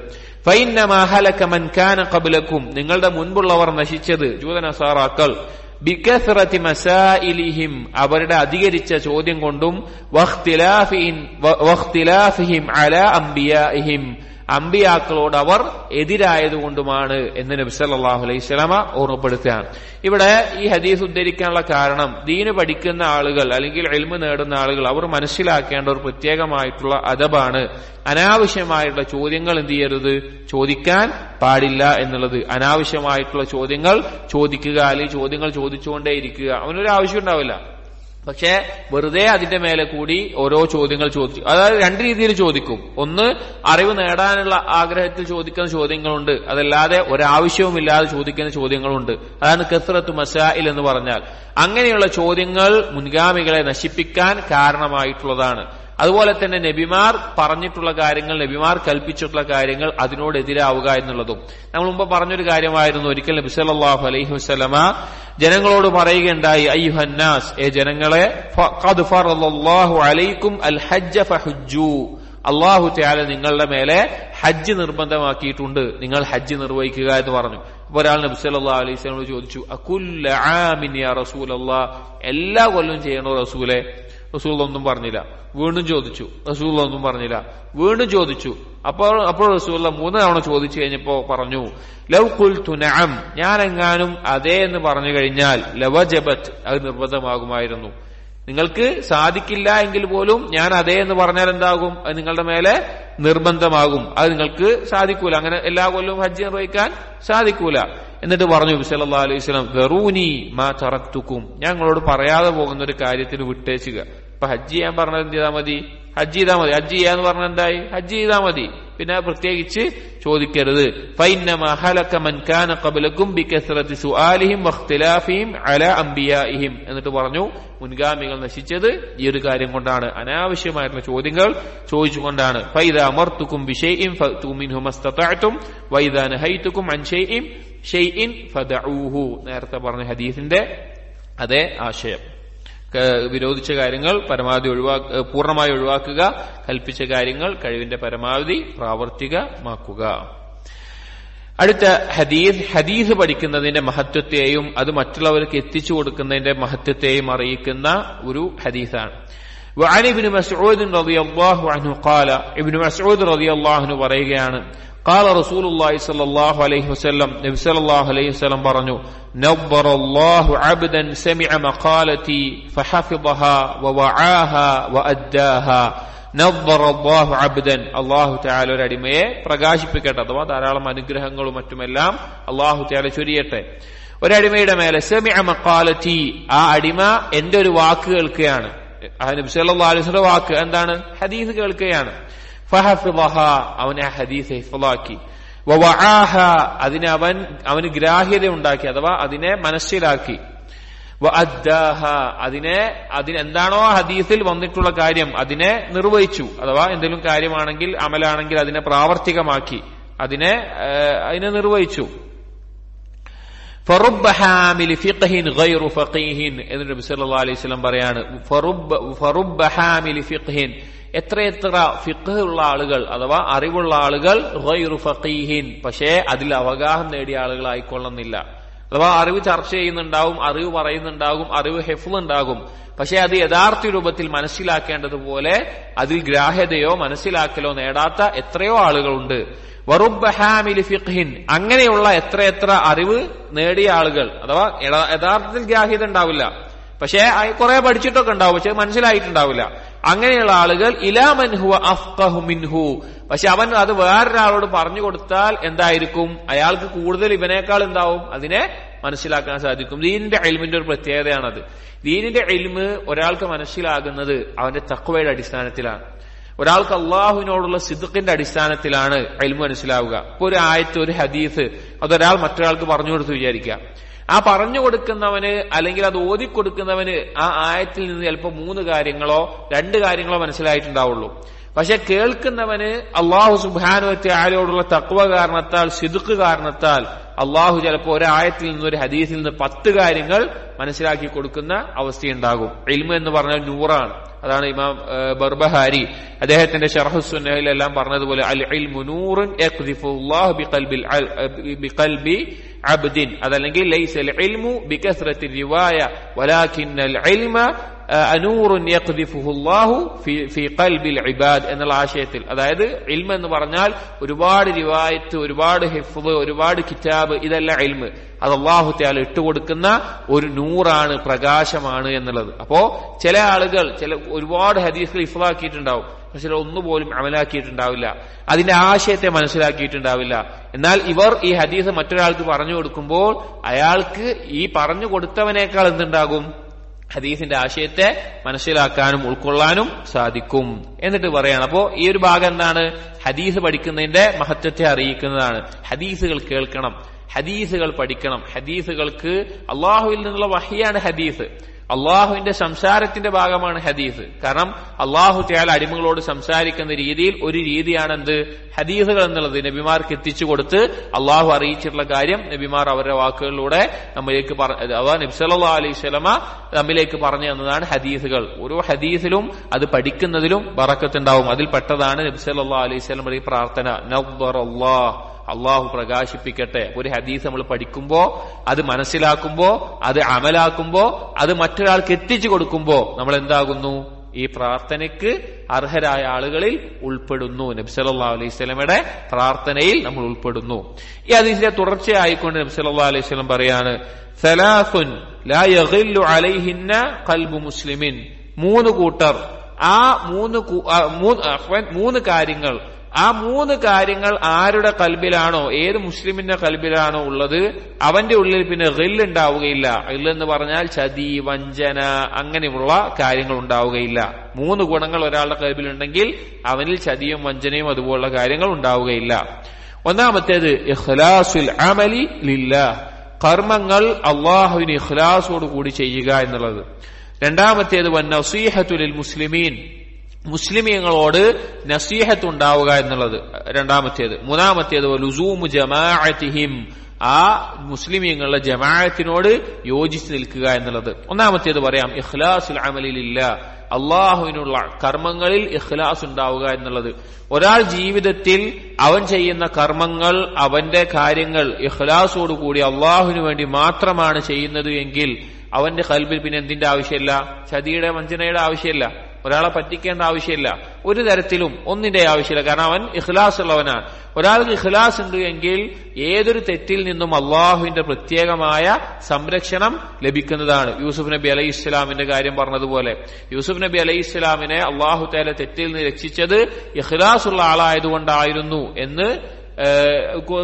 ഫഇന്നമാ ഹലക മൻ കാന ഖബ്ലകും, നിങ്ങളുടെ മുൻപുള്ളവർ നശിച്ചത് ജൂതനസാറാക്കൾ ബികസ്റതി മസായിലിഹിം, അവരുടെ അധികരിച്ച ചോദ്യം കൊണ്ടും വഖ്തിലാഫിഹിം അലാ അംബിയാഇഹിം, അമ്പിയാക്കളോട് അവർ എതിരായതുകൊണ്ടുമാണ് എന്ന് നബി സല്ലല്ലാഹു അലൈഹി വസല്ലമ ഓർമ്മപ്പെടുത്തുകയാണ്. ഇവിടെ ഈ ഹദീസ് ഉദ്ധരിക്കാനുള്ള കാരണം ദീന് പഠിക്കുന്ന ആളുകൾ അല്ലെങ്കിൽ ഇൽമ് നേടുന്ന ആളുകൾ അവർ മനസ്സിലാക്കേണ്ട ഒരു പ്രത്യേകമായിട്ടുള്ള അദബാണ്. അനാവശ്യമായിട്ടുള്ള ചോദ്യങ്ങൾ എന്ത് ചെയ്യരുത്? ചോദിക്കാൻ പാടില്ല എന്നുള്ളത്. അനാവശ്യമായിട്ടുള്ള ചോദ്യങ്ങൾ ചോദിക്കുക അല്ലെങ്കിൽ ചോദ്യങ്ങൾ ചോദിച്ചുകൊണ്ടേയിരിക്കുക, അവനൊരു ആവശ്യം ഉണ്ടാവില്ല. പക്ഷെ വെറുതെ അതിന്റെ മേലെ കൂടി ഓരോ ചോദ്യങ്ങൾ ചോദിച്ചു. അതായത് 2 രീതിയിൽ ചോദിക്കും. ഒന്ന്, അറിവ് നേടാനുള്ള ആഗ്രഹത്തിൽ ചോദിക്കുന്ന ചോദ്യങ്ങളുണ്ട്. അതല്ലാതെ ഒരാവശ്യവുമില്ലാതെ ചോദിക്കുന്ന ചോദ്യങ്ങളുണ്ട്. അതാണ് കസ്റത്തു മസായിൽ എന്ന് പറഞ്ഞാൽ. അങ്ങനെയുള്ള ചോദ്യങ്ങൾ മുൻഗാമികളെ നശിപ്പിക്കാൻ കാരണമായിട്ടുള്ളതാണ്. അതുപോലെ തന്നെ നബിമാർ പറഞ്ഞിട്ടുള്ള കാര്യങ്ങൾ, നബിമാർ കൽപ്പിച്ചിട്ടുള്ള കാര്യങ്ങൾ അതിനോട് എതിരാവുക എന്നുള്ളതും നമ്മൾ മുമ്പ് പറഞ്ഞൊരു കാര്യമായിരുന്നു. ഒരിക്കൽ നബി സല്ലല്ലാഹു അലൈഹി വസല്ലമ ജനങ്ങളോട് പറയുകയുണ്ടായി, അയ്യുഹന്നാസ്, ഏ ജനങ്ങളെ, ഖദ് ഫറളല്ലാഹു അലൈക്കും അൽ ഹജ്ജ ഫഹുജ്ജു, അല്ലാഹു തആല നിങ്ങളുടെ മേലെ ഹജ്ജ് നിർബന്ധമാക്കിയിട്ടുണ്ട്, നിങ്ങൾ ഹജ്ജ് നിർവഹിക്കുക എന്ന് പറഞ്ഞു. അപ്പൊ ഒരാൾ നബി സല്ലല്ലാഹു അലൈഹി വസല്ലമയോട് ചോദിച്ചു, അകുല്ല ആമിൻ യാ റസൂലല്ലാഹ്, എല്ലാ കൊല്ലവും ചെയ്യണോ റസൂലെ? റസൂൽ ഒന്നും പറഞ്ഞില്ല. വീണ്ടും ചോദിച്ചു, റസൂൽ ഒന്നും പറഞ്ഞില്ല. വീണ്ടും ചോദിച്ചു. അപ്പോൾ റസൂൽ 3 തവണ ചോദിച്ചു കഴിഞ്ഞപ്പോ പറഞ്ഞു, ലൗ ഖുൽതു നഅം, ഞാനെങ്ങാനും അതേ എന്ന് പറഞ്ഞു കഴിഞ്ഞാൽ ലവജബത്, അത് നിർബന്ധമാകുമായിരുന്നു. നിങ്ങൾക്ക് സാധിക്കില്ല എങ്കിൽ പോലും ഞാൻ അതേ എന്ന് പറഞ്ഞാൽ എന്താകും? അത് നിങ്ങളുടെ മേലെ നിർബന്ധമാകും. അത് നിങ്ങൾക്ക് സാധിക്കൂല, അങ്ങനെ എല്ലാ കൊല്ലവും ഹജ്ജ് നിർവഹിക്കാൻ സാധിക്കൂല. എന്നിട്ട് പറഞ്ഞു നബി സല്ലല്ലാഹു അലൈഹി വസല്ലം, ദറൂനി മാ തറക്തുക്കും, ഞങ്ങളോട് പറയാതെ പോകുന്ന ഒരു കാര്യത്തിന് വിട്ടേച്ചുക. ഇപ്പൊ ഹജ്ജ് ചെയ്യാൻ പറഞ്ഞത് എന്ത് ചെയ്താൽ മതി? ഹജ്ജ് ചെയ്താൽ മതി. ഹജ്ജ് ചെയ്യാന്ന് പറഞ്ഞാൽ എന്തായി? ഹജ്ജ് ചെയ്താൽ മതി. പിന്നെ പ്രത്യേകിച്ച് ചോദിക്കരുത്. ഫഇന്നമാ ഹലക മൻ കാന ഖബ്ലകും ബികസ്റതി സുആലിഹിം വഖ്തിലാഫിഹിം അലാ അംബിയാഇഹിം, എന്നിട്ട് പറഞ്ഞു മുൻഗാമികൾ നശിച്ചത് ഈ ഒരു കാര്യം കൊണ്ടാണ്, അനാവശ്യമായിട്ടുള്ള ചോദ്യങ്ങൾ ചോദിച്ചുകൊണ്ടാണ്. ഫൈദാ അമർതുകും ബിശൈഇൻ ഫഅതു മിൻഹു മസ്തതഅതും വൈദാ നഹൈതുകും അൻ ഷൈഇൻ ഫദഊഹു, നേരത്തെ പറഞ്ഞ ഹദീസിന്റെ അതേ ആശയം. വിരോധിച്ച കാര്യങ്ങൾ പരമാവധി പൂർണ്ണമായി ഒഴിവാക്കുക, കൽപ്പിച്ച കാര്യങ്ങൾ കഴിവിന്റെ പരമാവധി പ്രാവർത്തികമാക്കുക. അടുത്ത ഹദീസ് പഠിക്കുന്നതിന്റെ മഹത്വത്തെയും അത് മറ്റുള്ളവർക്ക് എത്തിച്ചു കൊടുക്കുന്നതിന്റെ മഹത്വത്തെയും അറിയിക്കുന്ന ഒരു ഹദീസാണ്. وعن ابن مسعود رضي الله عنه قال, ابن مسعود رضي الله عنه പറയുകയാണ്, قال رسول الله صلى الله عليه وسلم, നബി സല്ലല്ലാഹു അലൈഹി വസല്ലം പറഞ്ഞു, نظر الله عبدا سمع مقالتي فحفظها ووعاها وأداها. نظر الله عبدا, അല്ലാഹു തആല ഒരു അടിമയെ പ്രകാശിപ്പിക്കട്ടെ, അഥവാ ധാരാളം അനുഗ്രഹങ്ങളും മറ്റുമെല്ലാം അല്ലാഹു തആല ചൊരിയട്ടെ ഒരടിമയുടെ മേലെ. സമിഅ മഖാലതി, ആ അടിമ എന്റെ ഒരു വാക്ക് കേൾക്കുകയാണ്. നബി സല്ലല്ലാഹു അലൈഹി വസല്ലം വാക്ക് എന്താണ്? ഹദീസ് കേൾക്കുകയാണ്. ഫഹഫിളഹ, അവൻ ആ ഹദീസ് ഹിഫ്ളാക്കി. വവആഹ, അതിനെ അവന് ഗ്രാഹ്യത ഉണ്ടാക്കി, അഥവാ അതിനെ മനസ്സിലാക്കി. വഅദ്ദാഹ, അതിനെന്താണോ ഹദീസിൽ വന്നിട്ടുള്ള കാര്യം അതിനെ നിർവഹിച്ചു. അഥവാ എന്തെങ്കിലും കാര്യമാണെങ്കിൽ അമലാണെങ്കിൽ അതിനെ പ്രാവർത്തികമാക്കി അതിനെ നിർവഹിച്ചു. ഫറുബ്ബ ഹാമിലി ഫിഖ്ഹിൻ ഗൈറു ഫഖീഹിൻ എന്ന് നബി സല്ലല്ലാഹു അലൈഹി വസല്ലം പറയാണ്. ഫറുബ്ബ ഹാമിലി ഫിഖ്ഹിൻ, എത്രയെത്ര ഫിഖ് ഉള്ള ആളുകൾ അഥവാ അറിവുള്ള ആളുകൾ, ഗൈറു ഫഖീഹിൻ, പക്ഷേ അതിൽ അവഗാഹം നേടിയ ആളുകളായിക്കൊള്ളുന്നില്ല. അഥവാ അറിവ് ചർച്ച ചെയ്യുന്നുണ്ടാവും, അറിവ് പറയുന്നുണ്ടാകും, അറിവ് ഹിഫ്ള് ഉണ്ടാകും, പക്ഷെ അത് യഥാർത്ഥ രൂപത്തിൽ മനസ്സിലാക്കേണ്ടതുപോലെ അതിൽ ഗ്രാഹ്യതയോ മനസ്സിലാക്കലോ നേടാത്ത എത്രയോ ആളുകളുണ്ട്. വറുബ്ബ ഹാമിലി ഫിഖ്ഹിൻ, അങ്ങനെയുള്ള എത്രയെത്ര അറിവ് നേടിയ ആളുകൾ, അഥവാ യഥാർത്ഥത്തിൽ ഗ്രാഹ്യത ഉണ്ടാവില്ല, പക്ഷെ കുറെ പഠിച്ചിട്ടൊക്കെ ഉണ്ടാവും, പക്ഷെ മനസ്സിലായിട്ടുണ്ടാവില്ല. അങ്ങനെയുള്ള ആളുകൾ ഇലാ മൻ ഹുവ അഫ്ഖഹു മിൻഹു, പക്ഷെ അവൻ അത് വേറൊരാളോട് പറഞ്ഞു കൊടുത്താൽ എന്തായിരിക്കും, അയാൾക്ക് കൂടുതൽ ഇവനേക്കാൾ എന്താവും അതിനെ മനസ്സിലാക്കാൻ സാധിക്കും. ദീനിന്റെ ഇൽമിന്റെ ഒരു പ്രത്യേകതയാണത്. ദീനിന്റെ ഇൽമ് ഒരാൾക്ക് മനസ്സിലാകുന്നത് അവന്റെ തഖ്വയുടെ അടിസ്ഥാനത്തിലാണ്. ഒരാൾക്ക് അള്ളാഹുവിനോടുള്ള സിദ്ഖിന്റെ അടിസ്ഥാനത്തിലാണ് ഇൽമു മനസ്സിലാവുക. ഇപ്പൊ ഒരു ആയത്ത്, ഒരു ഹദീസ് അതൊരാൾ മറ്റൊരാൾക്ക് പറഞ്ഞു കൊടുത്തു വിചാരിക്കുക. ആ പറഞ്ഞു കൊടുക്കുന്നവന് അല്ലെങ്കിൽ അത് ഓതിക്കൊടുക്കുന്നവന് ആ ആയത്തിൽ നിന്ന് ചിലപ്പോൾ 3 കാര്യങ്ങളോ 2 കാര്യങ്ങളോ മനസ്സിലായിട്ടുണ്ടാവുള്ളൂ. പക്ഷെ കേൾക്കുന്നവന് അള്ളാഹു സുബ്ഹാനഹു വ തആലയോടുള്ള തഖ്വ കാരണത്താൽ, സിദ്ഖ് കാരണത്താൽ അള്ളാഹു ചിലപ്പോൾ ഒരായത്തിൽ നിന്ന് ഒരു ഹദീസിൽ നിന്ന് 10 കാര്യങ്ങൾ മനസ്സിലാക്കി കൊടുക്കുന്ന അവസ്ഥയുണ്ടാകും. ഇൽമു എന്ന് പറഞ്ഞാൽ നൂറാണ്. അതാണ് ഇമാം ബർബഹാരി അദ്ദേഹത്തിന്റെ ശർഹ് സുന്നഹിലെല്ലാം പറഞ്ഞതുപോലെ, അൽ ഇൽമു നൂറുൻ യഖ്ദിഫുല്ലാഹു ബിഖൽബി അബ്ദിൻ, അതല്ലെങ്കിൽ ലൈസൽ ഇൽമു ബികസ്റത്തി റിവായ വലാകിന്നൽ ഇൽമ അനൂറുൻ യഖ്ദിഫുല്ലാഹു ഫി ഖൽബിൽ ഇബാദ് എന്നുള്ള ആശയത്തിൽ. അതായത് ഇൽമ എന്ന് പറഞ്ഞാൽ ഒരുപാട് റിവായത്ത്, ഒരുപാട് ഹിഫ്ള്, ഒരുപാട് കിതാബ്, ഇതല്ല ഇൽമ്. അത് അല്ലാഹു തആല ഇട്ടുകൊടുക്കുന്ന ഒരു നൂറാണ്, പ്രകാശമാണ് എന്നുള്ളത്. അപ്പോ ചില ആളുകൾ ഒരുപാട് ഹദീസുകൾ ഹിഫ്ളാക്കിയിട്ടുണ്ടാവും, പക്ഷെ ഒന്നുപോലും അമലാക്കിയിട്ടുണ്ടാവില്ല, അതിന്റെ ആശയത്തെ മനസ്സിലാക്കിയിട്ടുണ്ടാവില്ല. എന്നാൽ ഇവർ ഈ ഹദീസ് മറ്റൊരാൾക്ക് പറഞ്ഞു കൊടുക്കുമ്പോൾ അയാൾക്ക് ഈ പറഞ്ഞു കൊടുത്തവനേക്കാൾ എന്തുണ്ടാകും, ഹദീസിന്റെ ആശയത്തെ മനസ്സിലാക്കാനും ഉൾക്കൊള്ളാനും സാധിക്കും എന്നിട്ട് പറയാണ്. അപ്പോ ഈ ഒരു ഭാഗം എന്താണ്, ഹദീസ് പഠിക്കുന്നതിന്റെ മഹത്വത്തെ അറിയിക്കുന്നതാണ്. ഹദീസുകൾ കേൾക്കണം, ഹദീസുകൾ പഠിക്കണം. ഹദീസുകൾക്ക് അള്ളാഹുവിൽ നിന്നുള്ള വഹിയാണ് ഹദീസ്, അള്ളാഹുവിന്റെ സംസാരത്തിന്റെ ഭാഗമാണ് ഹദീസ്. കാരണം അള്ളാഹു തആല അടിമകളോട് സംസാരിക്കുന്ന രീതിയിൽ ഒരു രീതിയാണ് എന്ത്, ഹദീസുകൾ എന്നുള്ളത്. നബിമാർക്ക് എത്തിച്ചു കൊടുത്ത് അള്ളാഹു അറിയിച്ചിട്ടുള്ള കാര്യം നബിമാർ അവരുടെ വാക്കുകളിലൂടെ നമ്മിലേക്ക് അഥവാ നബി സല്ലല്ലാഹു അലൈഹി വസല്ലമ നമ്മിലേക്ക് പറഞ്ഞു തന്നതാണ് ഹദീസുകൾ. ഓരോ ഹദീസിലും അത് പഠിക്കുന്നതിലും ബറക്കത്തുണ്ടാവും. അതിൽ പെട്ടതാണ് നബി സല്ലല്ലാഹു അലൈഹി വസല്ലമയുടെ ഈ പ്രാർത്ഥന, നവ്വറല്ലാഹ്, അള്ളാഹു പ്രകാശിപ്പിക്കട്ടെ. ഒരു ഹദീസ് നമ്മൾ പഠിക്കുമ്പോ, അത് മനസ്സിലാക്കുമ്പോ, അത് അമലാക്കുമ്പോ, അത് മറ്റൊരാൾക്ക് എത്തിച്ചു കൊടുക്കുമ്പോ നമ്മൾ എന്താകുന്നു, ഈ പ്രാർത്ഥനയ്ക്ക് അർഹരായ ആളുകളിൽ ഉൾപ്പെടുന്നു. നബി സല്ലല്ലാഹു അലൈഹി വസല്ലമയുടെ പ്രാർത്ഥനയിൽ നമ്മൾ ഉൾപ്പെടുന്നു. ഈ ഹദീസിന്റെ തുടർച്ചയായിക്കൊണ്ട് നബി സല്ലല്ലാഹു അലൈഹി വസല്ലം പറയാണ്, സലാസുൻ ലാ യഗില്ലു അലൈഹിന്ന ഖൽബു മുസ്ലിമിൻ, 3 കൂട്ടർ, ആ 3 കാര്യങ്ങൾ, ആ 3 കാര്യങ്ങൾ ആരുടെ കൽബിലാണോ, ഏത് മുസ്ലിമിന്റെ കൽബിലാണോ ഉള്ളത്, അവന്റെ ഉള്ളിൽ പിന്നെ ഗിൽ ഉണ്ടാവുകയില്ല. ഗിൽ എന്ന് പറഞ്ഞാൽ ചതി, വഞ്ചന, അങ്ങനെയുള്ള കാര്യങ്ങൾ ഉണ്ടാവുകയില്ല. 3 ഗുണങ്ങൾ ഒരാളുടെ കൽബിലുണ്ടെങ്കിൽ അവനിൽ ചതിയും വഞ്ചനയും അതുപോലുള്ള കാര്യങ്ങൾ ഉണ്ടാവുകയില്ല. ഒന്നാമത്തേത് ഇഖ്ലാസുൽ അമലി ലില്ലാഹ്, കർമ്മങ്ങൾ അള്ളാഹുവിന് ഇഖ്ലാസോട് കൂടി ചെയ്യുക എന്നുള്ളത്. രണ്ടാമത്തേത് വന്നസീഹത്തു ലിൽ മുസ്ലിമീൻ, മുസ്ലിമീങ്ങളോട് നസീഹത്ത് ഉണ്ടാവുക എന്നുള്ളത് രണ്ടാമത്തേത്. മൂന്നാമത്തേത് ലുസൂമു ജമാഅത്തിഹിം, ആ മുസ്ലിമീങ്ങളുടെ ജമാഅത്തിനോട് യോജിച്ച് നിൽക്കുക എന്നുള്ളത്. ഒന്നാമത്തേത് പറയാം ഇഖ്ലാസുൽ അമലി ലില്ലാഹ്, അള്ളാഹുവിനുള്ള കർമ്മങ്ങളിൽ ഇഖ്ലാസ് ഉണ്ടാവുക എന്നുള്ളത്. ഒരാൾ ജീവിതത്തിൽ അവൻ ചെയ്യുന്ന കർമ്മങ്ങൾ, അവന്റെ കാര്യങ്ങൾ ഇഖ്ലാസോടുകൂടി അള്ളാഹുവിന് വേണ്ടി മാത്രമാണ് ചെയ്യുന്നത് എങ്കിൽ അവന്റെ ഖൽബിൽ പിന്നെ എന്തിന്റെ ആവശ്യമില്ല, ചതിയുടെ വഞ്ചനയുടെ ആവശ്യമില്ല, ഒരാളെ പറ്റിക്കേണ്ട ആവശ്യമില്ല, ഒരു തരത്തിലും ഒന്നിന്റെ ആവശ്യമില്ല. കാരണം അവൻ ഇഖ്ലാസ് ഉള്ളവനാണ്. ഒരാൾക്ക് ഇഖ്ലാസ് ഉണ്ട് എങ്കിൽ ഏതൊരു തെറ്റിൽ നിന്നും അള്ളാഹുവിന്റെ പ്രത്യേകമായ സംരക്ഷണം ലഭിക്കുന്നതാണ്. യൂസുഫ് നബി അലൈഹി ഇസ്ലാമിന്റെ കാര്യം പറഞ്ഞതുപോലെ, യൂസുഫ് നബി അലൈഹി ഇസ്ലാമിനെ അള്ളാഹു തആല തെറ്റിൽ നിന്ന് രക്ഷിച്ചത് ഇഖ്ലാസ് ഉള്ള ആളായതുകൊണ്ടായിരുന്നു എന്ന്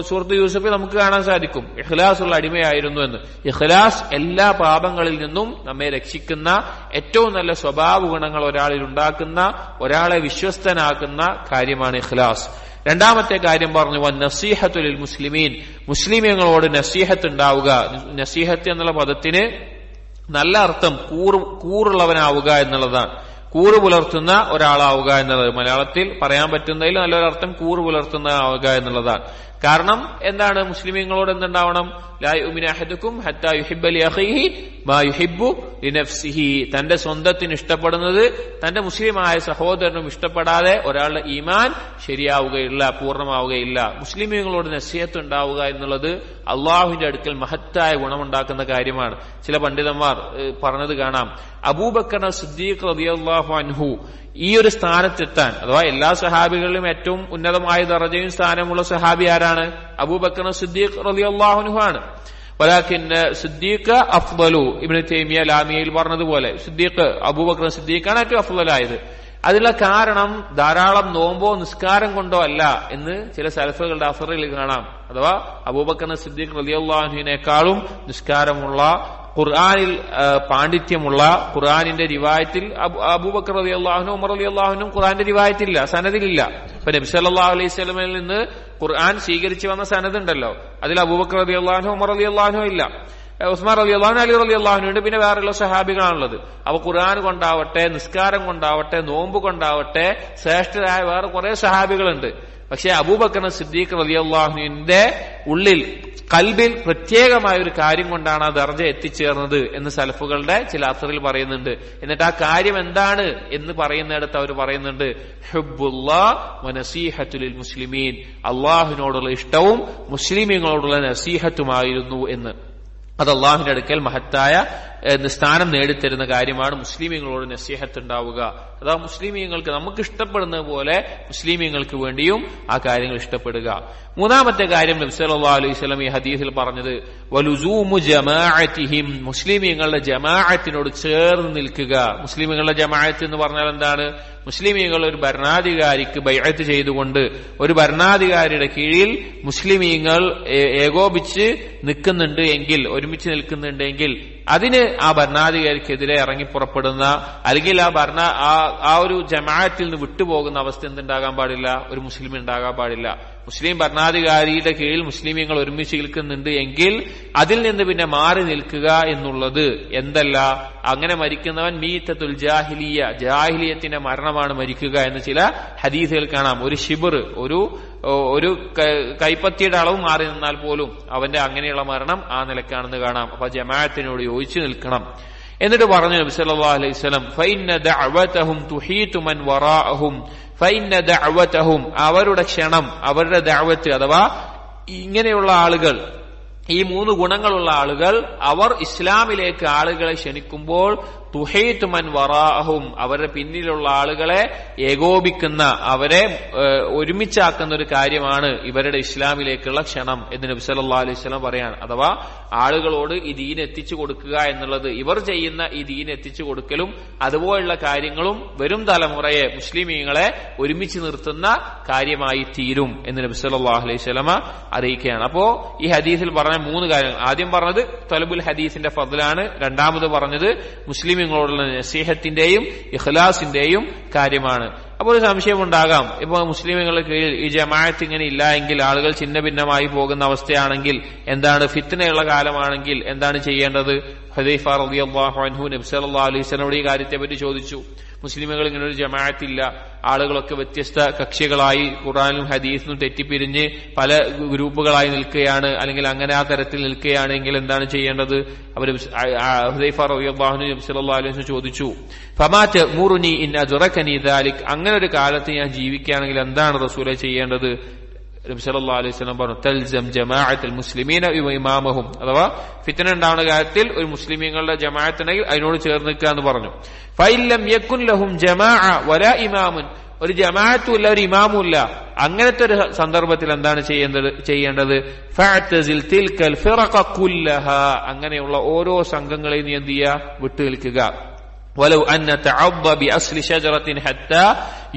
സൂറത്ത് യൂസുഫിൽ നമുക്ക് കാണാൻ സാധിക്കും. ഇഖ്ലാസ് ഉള്ള അടിമയായിരുന്നു എന്ന്. ഇഖ്ലാസ് എല്ലാ പാപങ്ങളിൽ നിന്നും നമ്മെ രക്ഷിക്കുന്ന, ഏറ്റവും നല്ല സ്വഭാവ ഗുണങ്ങൾ ഒരാളിൽ ഉണ്ടാക്കുന്ന, ഒരാളെ വിശ്വസ്തനാക്കുന്ന കാര്യമാണ് ഇഖ്ലാസ്. രണ്ടാമത്തെ കാര്യം പറഞ്ഞു വന്നസീഹത്തു ലിൽ മുസ്ലിമീൻ, മുസ്ലിമീങ്ങളോട് നസീഹത്ത് ഉണ്ടാവുക. നസീഹത്ത് എന്നുള്ള പദത്തിന് നല്ല അർത്ഥം കൂറുള്ളവനാവുക എന്നുള്ളതാണ്. കൂറ് പുലർത്തുന്ന ഒരാളാവുക എന്നുള്ളത് മലയാളത്തിൽ പറയാൻ പറ്റുന്നതിൽ നല്ലൊരർത്ഥം കൂറ് പുലർത്തുന്ന ആവുക എന്നുള്ളതാണ്. കാരണം എന്താണ്? മുസ്ലിമീങ്ങളോട് എന്തുണ്ടാവണം? ലാ യുമിനു അഹദുക്കും ഹത്താ യുഹിബ്ബ ലിഅഖീഹി മാ യുഹിബ്ബു ലിനഫ്സിഹി. തന്റെ സ്വന്തത്തിന് ഇഷ്ടപ്പെടുന്നത് തന്റെ മുസ്ലിമായ സഹോദരനും ഇഷ്ടപ്പെടാതെ ഒരാളുടെ ഈമാൻ ശരിയാവുകയില്ല, പൂർണ്ണമാവുകയില്ല. മുസ്ലിമീങ്ങളോട് നസീഹത്ത് ഉണ്ടാവുക എന്നുള്ളത് അള്ളാഹുവിന്റെ അടുക്കൽ മഹത്തായ ഗുണമുണ്ടാക്കുന്ന കാര്യമാണ്. ചില പണ്ഡിതന്മാർ പറഞ്ഞത് കാണാം, അബൂബക്കർ സിദ്ദീഖ് റളിയല്ലാഹു അൻഹു ഈ ഒരു സ്ഥാനത്തെത്താൻ, അഥവാ എല്ലാ സഹാബികളിലും ഏറ്റവും ഉന്നതമായ ദറജയും സ്ഥാനമുള്ള സഹാബി ആരാണ്? അബൂബക്കർ സിദ്ദീഖ് റളിയല്ലാഹു അൻഹു ആണ്. വലാകിൻ സിദ്ദീഖ് അഫ്ളലു, ഇബ്നു തൈമിയ ലാമിയയിൽ പറഞ്ഞതുപോലെ സിദ്ദീഖ് അബൂബക്കർ സിദ്ദീഖാണ് ഏറ്റവും അഫ്ളലായത്. അതിനുള്ള കാരണം ധാരാളം നോമ്പോ നിസ്കാരം കൊണ്ടോ അല്ല എന്ന് ചില സലഫുകളുടെ അസറിൽ കാണാം. അഥവാ അബൂബക്കർ സിദ്ദീഖ് റളിയല്ലാഹു അൻഹുവിനേക്കാളും നിസ്കാരമുള്ള, ഖുർആനിൽ പാണ്ഡിത്യമുള്ള, ഖുർആനിന്റെ റിവായത്തിൽ അബൂബക്കർ റളിയല്ലാഹു അൻഹു ഉമർ റളിയല്ലാഹു അൻഹു ഖുർആന്റെ റിവായത്തില്ല, സനദിലില്ല. ഇപ്പൊ നബി സല്ലല്ലാഹു അലൈഹി വസല്ലമയിൽ നിന്ന് ഖുർആൻ സ്വീകരിച്ചു വന്ന സനദ് ഉണ്ടല്ലോ, അതിൽ അബൂബക്കർ റളിയല്ലാഹു അൻഹു ഉമർ റളിയല്ലാഹു അൻഹു ഇല്ല, ഉസ്മാൻ റളിയല്ലാഹു അൻഹു അലി റളിയല്ലാഹു അൻഹു ഉണ്ട്, പിന്നെ വേറെയുള്ള സഹാബികളാണുള്ളത്. അപ്പൊ ഖുർആൻ കൊണ്ടാവട്ടെ, നിസ്കാരം കൊണ്ടാവട്ടെ, നോമ്പ് കൊണ്ടാവട്ടെ ശ്രേഷ്ഠരായ വേറെ കുറെ സഹാബികളുണ്ട്. പക്ഷെ അബൂബക്കർ സിദ്ദീഖ് റളിയല്ലാഹു അൻഹുവിന്റെ ഉള്ളിൽ, കൽബിൽ പ്രത്യേകമായ ഒരു കാര്യം കൊണ്ടാണ് ആ ദർജ എത്തിച്ചേർന്നത് എന്ന് സലഫുകളുടെ ചില അസറിൽ പറയുന്നുണ്ട്. എന്നിട്ട് ആ കാര്യം എന്താണ് എന്ന് പറയുന്നിടത്ത് അവർ പറയുന്നുണ്ട്, ഹുബ്ബുല്ലാഹ് വനസീഹത്തുൽ മുസ്ലിമീൻ, അള്ളാഹുവിനോടുള്ള ഇഷ്ടവും മുസ്ലിമീങ്ങളോടുള്ള നസീഹത്തുമായിരുന്നു എന്ന്. അത് അള്ളാഹുവിന്റെ അടുക്കൽ മഹത്തായ സ്ഥാനം നേടിത്തരുന്ന കാര്യമാണ് മുസ്ലിമീങ്ങളോട് നസീഹത്ത് ഉണ്ടാവുക. അതാ മുസ്ലിമീങ്ങൾക്ക് നമുക്ക് ഇഷ്ടപ്പെടുന്ന പോലെ മുസ്ലിമീങ്ങൾക്ക് വേണ്ടിയും ആ കാര്യങ്ങൾ ഇഷ്ടപ്പെടുക. മൂന്നാമത്തെ കാര്യം നബി സല്ലല്ലാഹു അലൈഹി വസല്ലം ഈ ഹദീസിൽ പറഞ്ഞത് വലുസൂമു ജമാഅത്തിഹിം, മുസ്ലിമീങ്ങളുടെ ജമാഅത്തിനോട് ചേർന്ന് നിൽക്കുക. മുസ്ലിമീങ്ങളുടെ ജമാഅത്ത് എന്ന് പറഞ്ഞാൽ എന്താണ്? മുസ്ലിമീങ്ങൾ ഒരു ഭരണാധികാരിക്ക് ബൈഅത്ത് ചെയ്തുകൊണ്ട് ഒരു ഭരണാധികാരിയുടെ കീഴിൽ മുസ്ലിമീങ്ങൾ ഏകോപിച്ച് നിൽക്കുന്നുണ്ട് എങ്കിൽ, ഒരുമിച്ച് നിൽക്കുന്നുണ്ടെങ്കിൽ അതിന് ആ ഭരണാധികാരിക്കെതിരെ ഇറങ്ങിപ്പുറപ്പെടുന്ന, അല്ലെങ്കിൽ ആ ഒരു ജമാഅത്തിൽ നിന്ന് വിട്ടുപോകുന്ന അവസ്ഥ എന്തുണ്ടാകാൻ പാടില്ല? ഒരു മുസ്ലിം ഉണ്ടാകാൻ പാടില്ല. മുസ്ലിം ഭരണാധികാരിയുടെ കീഴിൽ മുസ്ലിമീങ്ങൾ ഒരുമിച്ച് നിൽക്കുന്നുണ്ട് എങ്കിൽ അതിൽ നിന്ന് പിന്നെ മാറി നിൽക്കുക എന്നുള്ളത് എന്തല്ല, അങ്ങനെ മരിക്കുന്നവൻ മീത്തത്തുൽ ജാഹിലിയ, ജാഹിലിയത്തിന്റെ മരണമാണ് മരിക്കുക എന്ന് ചില ഹദീസുകൾ കാണാം. ഒരു ഷിബർ, ഒരു കൈപ്പത്തിയുടെ അളവ് മാറി നിന്നാൽ പോലും അവന്റെ അങ്ങനെയുള്ള മരണം ആ നിലക്കാണെന്ന് കാണാം. അപ്പൊ ജമാഅത്തിനോട് യോജിച്ചു നിൽക്കണം. എന്നിട്ട് പറഞ്ഞു നബി സല്ലല്ലാഹു അലൈഹി വസല്ലം, ഫഇന്ന ദഅവതഹും തുഹീതു മൻ വറാഅഹും, ഫഇന്ന ദഅവതഹും, അവരുടെ ക്ഷണം, അവരുടെ ദഅവത്ത്, അഥവാ ഇങ്ങനെയുള്ള ആളുകൾ, ഈ മൂന്ന് ഗുണങ്ങളുള്ള ആളുകൾ, അവർ ഇസ്ലാമിലേക്ക് ആളുകളെ ക്ഷണിക്കുമ്പോൾ തുഹീതു മൻ വറാഅഹും, അവരുടെ പിന്നിലുള്ള ആളുകളെ ഏകോപിക്കുന്ന, അവരെ ഒരുമിച്ചാക്കുന്ന ഒരു കാര്യമാണ് ഇവരുടെ ഇസ്ലാമിലേക്കുള്ള ക്ഷണം എന്ന് നബി സല്ലല്ലാഹു അലൈഹി വസല്ലം പറയാണ്. അഥവാ ആളുകളോട് ഈ ദീൻ എത്തിച്ചു കൊടുക്കുക എന്നുള്ളത്, ഇവർ ചെയ്യുന്ന ഈ ദീൻ എത്തിച്ചു കൊടുക്കലും അതുപോലുള്ള കാര്യങ്ങളും വരും തലമുറയെ, മുസ്ലിമീങ്ങളെ ഒരുമിച്ച് നിർത്തുന്ന കാര്യമായി തീരും എന്ന് നബി സല്ലല്ലാഹു അലൈഹി വസല്ലം അറിയിക്കുകയാണ്. അപ്പോ ഈ ഹദീസിൽ പറഞ്ഞ മൂന്ന് കാര്യങ്ങൾ, ആദ്യം പറഞ്ഞത് തലബുൽ ഹദീസിന്റെ ഫദ്ലാണ്, രണ്ടാമത് പറഞ്ഞത് മുസ്ലിമീങ്ങളോടുള്ള നസീഹത്തിന്റെയും ഇഖ്ലാസിന്റെയും കാര്യമാണ്. അപ്പോൾ ഒരു സംശയമുണ്ടാകാം, ഇപ്പൊ മുസ്ലിമുകളുടെ കീഴിൽ ഈ ജമാഅത്ത് ഇങ്ങനെ ഇല്ല എങ്കിൽ, ആളുകൾ ഛിന്ന ഭിന്നമായി പോകുന്ന അവസ്ഥയാണെങ്കിൽ എന്താണ്, ഫിത്നയുള്ള കാലമാണെങ്കിൽ എന്താണ് ചെയ്യേണ്ടത്? ഹുദൈഫ റളിയല്ലാഹു അൻഹു നബി സല്ലല്ലാഹു അലൈഹി വസല്ലമയോട് ഈ കാര്യത്തെ പറ്റി ചോദിച്ചു. മുസ്ലിമുകൾ ഇങ്ങനെ ഒരു ജമാഅത്തില്ല, ആളുകളൊക്കെ വ്യത്യസ്ത കക്ഷികളായി ഖുർആനിലും ഹദീസിലും തെറ്റിപ്പിരിഞ്ഞ് പല ഗ്രൂപ്പുകളായി നിൽക്കുകയാണ്, അല്ലെങ്കിൽ അങ്ങനെ ആ തരത്തിൽ നിൽക്കുകയാണെങ്കിൽ എന്താണ് ചെയ്യേണ്ടത്? അവർ ഹുദൈഫ റളിയല്ലാഹു അൻഹു നബി സല്ലല്ലാഹു അലൈഹി വസല്ലം ചോദിച്ചു, ഫമാ തഅ്മുറുനി ഇൻ അദ്റകനി ദാലിക്, അങ്ങനെ ഒരു കാലത്ത് ഞാൻ ജീവിക്കുകയാണെങ്കിൽ എന്താണ് റസൂലേ ചെയ്യേണ്ടത്? നബി സല്ലല്ലാഹു അലൈഹി വസല്ലം പറഞ്ഞു, തൽസം ജമാഅത്തുൽ മുസ്ലിമീന ഇമാമഹും, അഥവാ ഫിത്ന ഉണ്ടാവുന്ന കാര്യത്തിൽ ഒരു മുസ്ലിമീങ്ങളുടെ ജമാഅത്തുണ്ടെങ്കിൽ അതിനോട് ചേർന്ന് നിൽക്കുക എന്ന് പറഞ്ഞു. ഫഇല്ലം യകുൻ ലഹും ജമാഅ വലാ ഇമാമുൻ, ഒരു ജമാഅത്തും ഇല്ല, ഒരു ഇമാമും ഇല്ല, അങ്ങനത്തെ ഒരു സന്ദർഭത്തിൽ എന്താണ് ചെയ്യേണ്ടത്? ഫഅ്തസിൽ തിൽകൽ ഫിറഖ കുല്ലഹാ, അങ്ങനെയുള്ള ഓരോ സംഘങ്ങളെയും നീ എന്ത് ചെയ്യുക? വിട്ടു നിൽക്കുക. വലൗ അന്ന തഅദ്ദ ബിഅസ്ലി ശജറത്തിൻ ഹത്താ